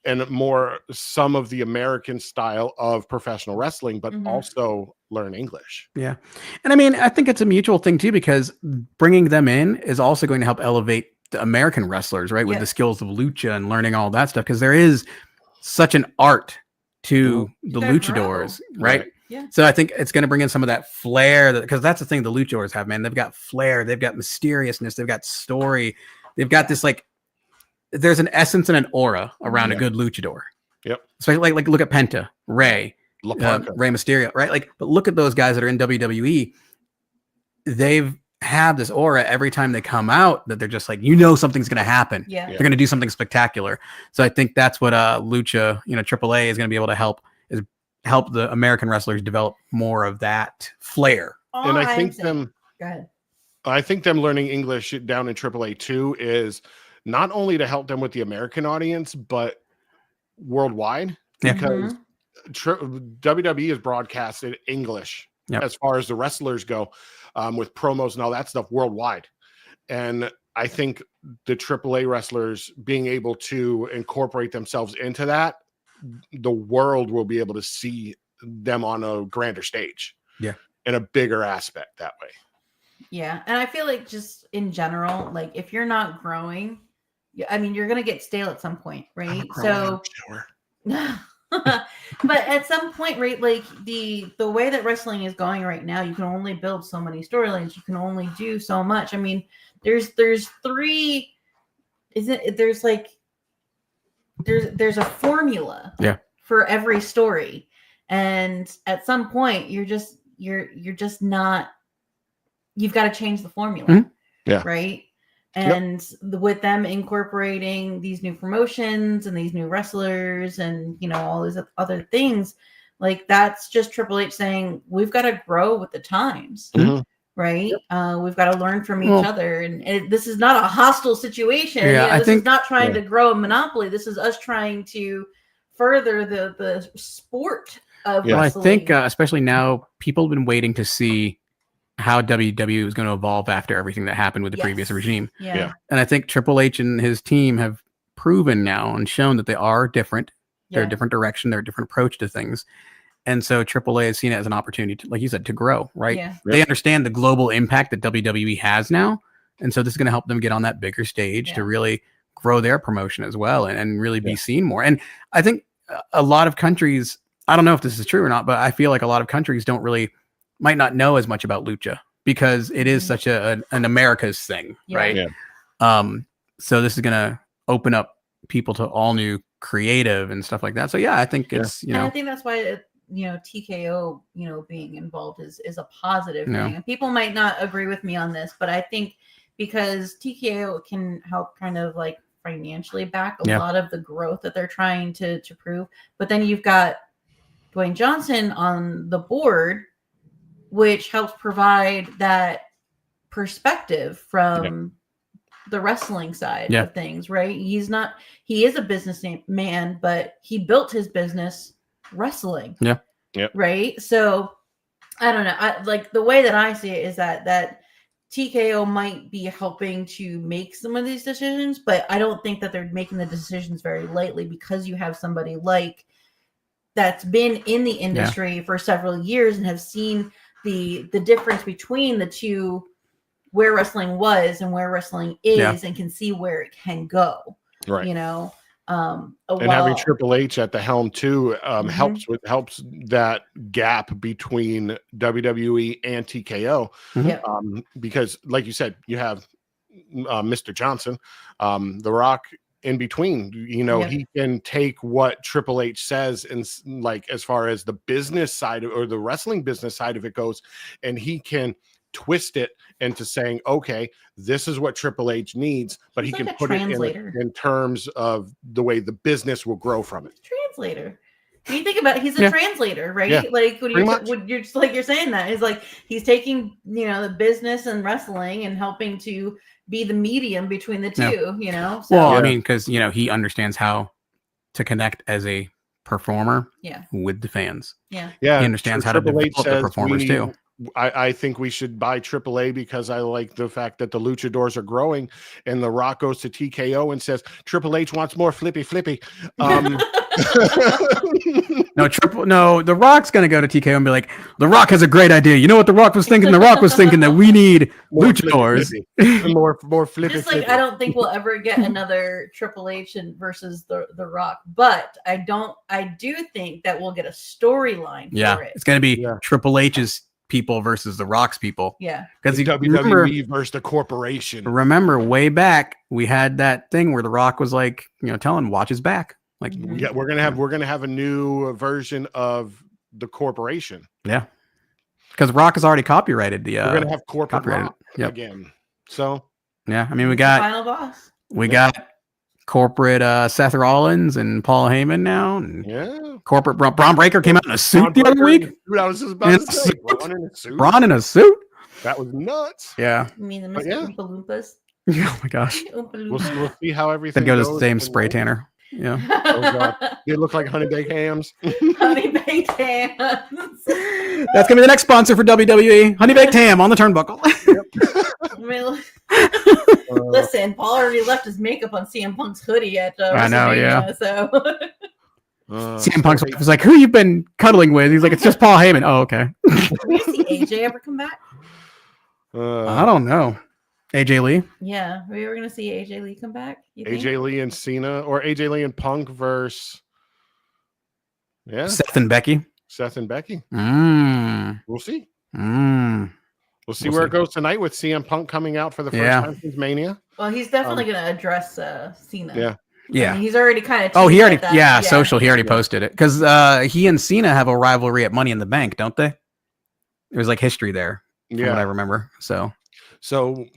S1: and more some of the American style of professional wrestling, but also learn English.
S4: Yeah. And I mean, I think it's a mutual thing too, because bringing them in is also going to help elevate the American wrestlers, right? With the skills of lucha and learning all that stuff. Cause there is such an art to the luchadors, right?
S3: Yeah.
S4: So I think it's going to bring in some of that flair because that's the thing the luchadors have, man. They've got flair. They've got mysteriousness. They've got story. They've got this there's an essence and an aura around a good luchador.
S1: Yep.
S4: Especially like look at Penta, Rey Mysterio, right? But look at those guys that are in WWE. They've have this aura every time they come out that they're just like, something's going to happen.
S3: Yeah.
S4: They're going to do something spectacular. So I think that's what Lucha, AAA is going to be able to help the American wrestlers develop more of that flair.
S1: And I think
S3: go ahead.
S1: I think them learning English down in AAA too is not only to help them with the American audience, but worldwide, because WWE is broadcasted English as far as the wrestlers go, with promos and all that stuff worldwide. And I think the AAA wrestlers being able to incorporate themselves into that, the world will be able to see them on a grander stage.
S4: Yeah.
S1: In a bigger aspect that way.
S3: Yeah. And I feel like just in general, like if you're not growing, I mean, you're going to get stale at some point, right? So, but at some point, right, like the way that wrestling is going right now, you can only build so many storylines. You can only do so much. I mean, there's a formula for every story. And at some point you're just not, you've got to change the formula. Right. And with them incorporating these new promotions and these new wrestlers and, all these other things, like that's just Triple H saying, we've got to grow with the times. Right. We've got to learn from each other. And this is not a hostile situation. This is not trying to grow a monopoly. This is us trying to further the sport of wrestling.
S4: I think, especially now, people have been waiting to see how WWE was going to evolve after everything that happened with the previous regime.
S3: Yeah.
S4: And I think Triple H and his team have proven now and shown that they are different. They're a different direction. They're a different approach to things. And so AAA has seen it as an opportunity to, like you said, to grow, right?
S3: Yeah.
S4: They understand the global impact that WWE has now. And so this is going to help them get on that bigger stage to really grow their promotion as well and really be seen more. And I think a lot of countries, I don't know if this is true or not, but I feel like a lot of countries might not know as much about lucha because it is such an America's thing, right?
S1: Yeah.
S4: So this is going to open up people to all new creative and stuff like that. So I think it's,
S3: And I think that's why TKO, being involved is a positive thing. And people might not agree with me on this, but I think because TKO can help kind of like financially back a lot of the growth that they're trying to prove. But then you've got Dwayne Johnson on the board, which helps provide that perspective from the wrestling side of things, right? He is a businessman, but he built his business wrestling. Right. So I don't know. Like the way that I see it is that TKO might be helping to make some of these decisions, but I don't think that they're making the decisions very lightly because you have somebody like that's been in the industry for several years and have seen the difference between the two, where wrestling was and where wrestling is, and can see where it can go.
S1: Right. And having Triple H at the helm too helps that gap between WWE and TKO. Because, like you said, you have Mr. Johnson, The Rock in between. He can take what Triple H says, and like as far as the business side or the wrestling business side of it goes, and he can twist it into saying, okay, this is what Triple H needs, but he can put it in terms of the way the business will grow from it.
S3: Translator. When you think about it, he's a translator, right? Yeah. Like when you're just like you're saying that is like he's taking the business and wrestling and helping to be the medium between the two. So,
S4: well, I mean, because he understands how to connect as a performer with the fans.
S3: He
S4: understands how to develop the performers too.
S1: I think we should buy AAA because I like the fact that the luchadors are growing, and The Rock goes to TKO and says Triple H wants more flippy.
S4: No, The Rock's gonna go to TKO and be like, The Rock has a great idea. You know what The Rock was thinking? The Rock was thinking that we need luchadors.
S1: more flippy.
S3: Just like I don't think we'll ever get another Triple H versus the Rock, but I do think that we'll get a storyline for it.
S4: It's gonna be Triple H's people versus The Rock's people.
S1: Because WWE versus the corporation.
S4: Remember, way back we had that thing where The Rock was like, telling watch his back. Like,
S1: we're gonna have a new version of the corporation.
S4: Yeah, because Rock has already copyrighted the.
S1: We're gonna have corporate Rock again. So
S4: yeah, I mean we got
S3: final boss.
S4: We got corporate Seth Rollins and Paul Heyman now. And corporate Braun Breaker came out in a suit the other week.
S1: I was just about to say,
S4: Braun in a suit.
S1: That was nuts.
S4: Yeah.
S3: You mean the Mr. Oompa Loompas?
S4: Oh my gosh.
S1: We'll see how everything
S4: goes. Then go to the same spray tanner. Yeah.
S1: Oh God. They look like honey baked hams.
S3: Honey baked hams.
S4: That's gonna be the next sponsor for WWE. Honey baked ham on the turnbuckle.
S3: Listen, Paul already left his makeup on CM Punk's hoodie at
S4: I know,
S3: so
S4: CM Punk's was like, "Who you been cuddling with?" He's like, "It's just Paul Heyman." Oh, okay.
S3: Are we gonna see AJ ever come back?
S4: I don't know. AJ Lee?
S3: Yeah, we were gonna see AJ Lee come back.
S1: AJ Lee and Cena, or AJ Lee and Punk versus
S4: Seth and Becky.
S1: We'll see. We'll see where it goes tonight with CM Punk coming out for the first time since Mania.
S3: Well, he's definitely gonna address Cena.
S4: Yeah.
S3: I mean, he's already kind of.
S4: Oh, he already. Yeah, social. He already posted it because he and Cena have a rivalry at Money in the Bank, don't they? There's like history there. From what I remember.
S1: So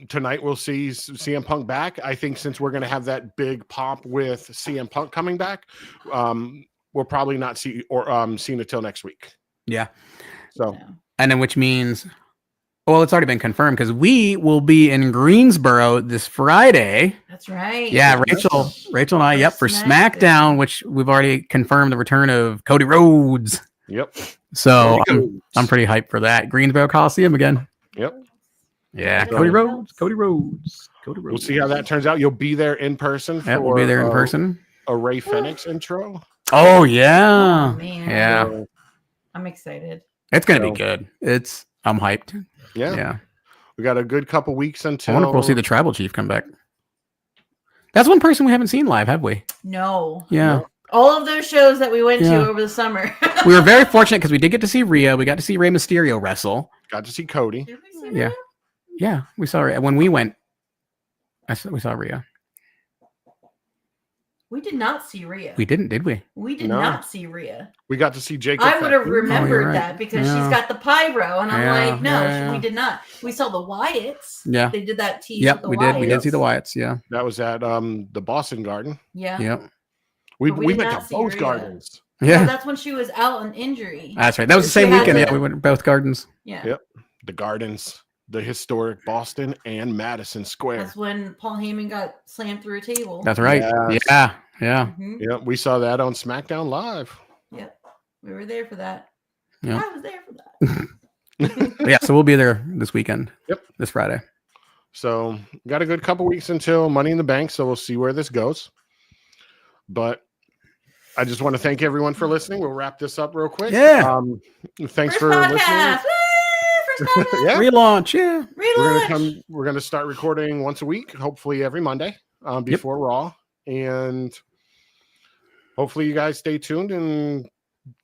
S1: tonight we'll see CM Punk back. I think since we're going to have that big pop with CM Punk coming back, we'll probably not see Cena till next week.
S4: Yeah.
S1: So
S4: and then which means, well, it's already been confirmed because we will be in Greensboro this Friday.
S3: That's right.
S4: Yeah, Rachel and I. For SmackDown, which we've already confirmed the return of Cody Rhodes.
S1: Yep.
S4: So I'm pretty hyped for that. Greensboro Coliseum again.
S1: Yep.
S4: Yeah, Cody Rhodes.
S1: We'll see how that turns out. You'll be there in person.
S4: We'll be there in person.
S1: A Ray Fenix intro.
S4: Oh yeah,
S3: man.
S4: Yeah.
S3: I'm excited.
S4: It's gonna be good. I'm hyped.
S1: Yeah. We got a good couple weeks until.
S4: I wonder if we'll see the Tribal Chief come back. That's one person we haven't seen live, have we?
S3: No.
S4: Yeah.
S3: All of those shows that we went to over the summer.
S4: We were very fortunate because we did get to see Rhea. We got to see Rey Mysterio wrestle.
S1: Got to see Cody.
S3: Did we see Rhea?
S4: Yeah, we saw Rhea. When we went, we saw Rhea.
S3: We did not see Rhea.
S4: We didn't, did we?
S3: We did not see Rhea.
S1: We got to see Jacob.
S3: I would have remembered that because she's got the pyro, and I'm like, no, we did not. We saw the Wyatts.
S4: Yeah,
S3: they did that tease.
S4: Yep, we did. We did see the Wyatts. Yeah,
S1: that was at the Boston Garden.
S3: Yeah.
S4: Yep.
S1: We went to both gardens.
S4: Yeah,
S3: that's when she was out on injury.
S4: That's right. That was the same weekend. Yeah, we went to both gardens.
S3: Yeah.
S1: Yep. The gardens. The historic Boston and Madison Square.
S3: That's when Paul Heyman got slammed through a table.
S4: That's right. Yes. Yeah.
S3: Mm-hmm.
S1: Yeah. We saw that on SmackDown Live.
S3: Yep. We were there for that.
S4: Yep.
S3: I was there for that.
S4: Yeah. So we'll be there this weekend.
S1: Yep.
S4: This Friday.
S1: So got a good couple weeks until Money in the Bank. So we'll see where this goes. But I just want to thank everyone for listening. We'll wrap this up real quick.
S4: Yeah.
S1: Thanks for listening.
S4: Yeah. Relaunch,
S1: We're gonna start recording once a week, hopefully every Monday, before Raw. And hopefully you guys stay tuned and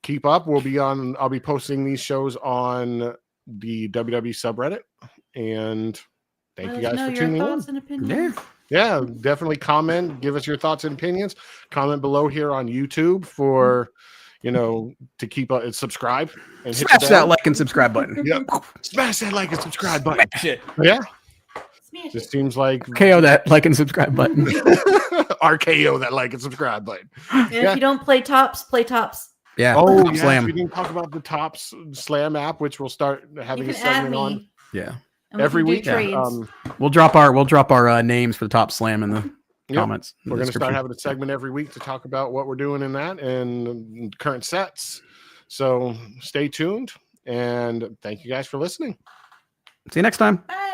S1: keep up. I'll be posting these shows on the WWE subreddit, and thank you guys for tuning in. Yeah, definitely comment, give us your thoughts and opinions. Comment below here on YouTube for to keep up and subscribe and
S4: smash that like and subscribe button.
S1: Yep. Smash that like and subscribe button.
S4: Smash it.
S1: Yeah. Just seems like
S4: KO that like and subscribe button.
S1: RKO that like and subscribe button.
S3: And if you don't play Tops, play Tops.
S4: Yeah.
S1: Oh, yes,
S4: Slam.
S1: we didn't talk about the Tops Slam app, which we'll start having a segment on.
S4: Yeah.
S1: Every week.
S4: We'll drop our names for the Top Slam in the comments.
S1: We're going to start having a segment every week to talk about what we're doing in that and current sets. So stay tuned, and thank you guys for listening.
S4: See you next time.
S3: Bye.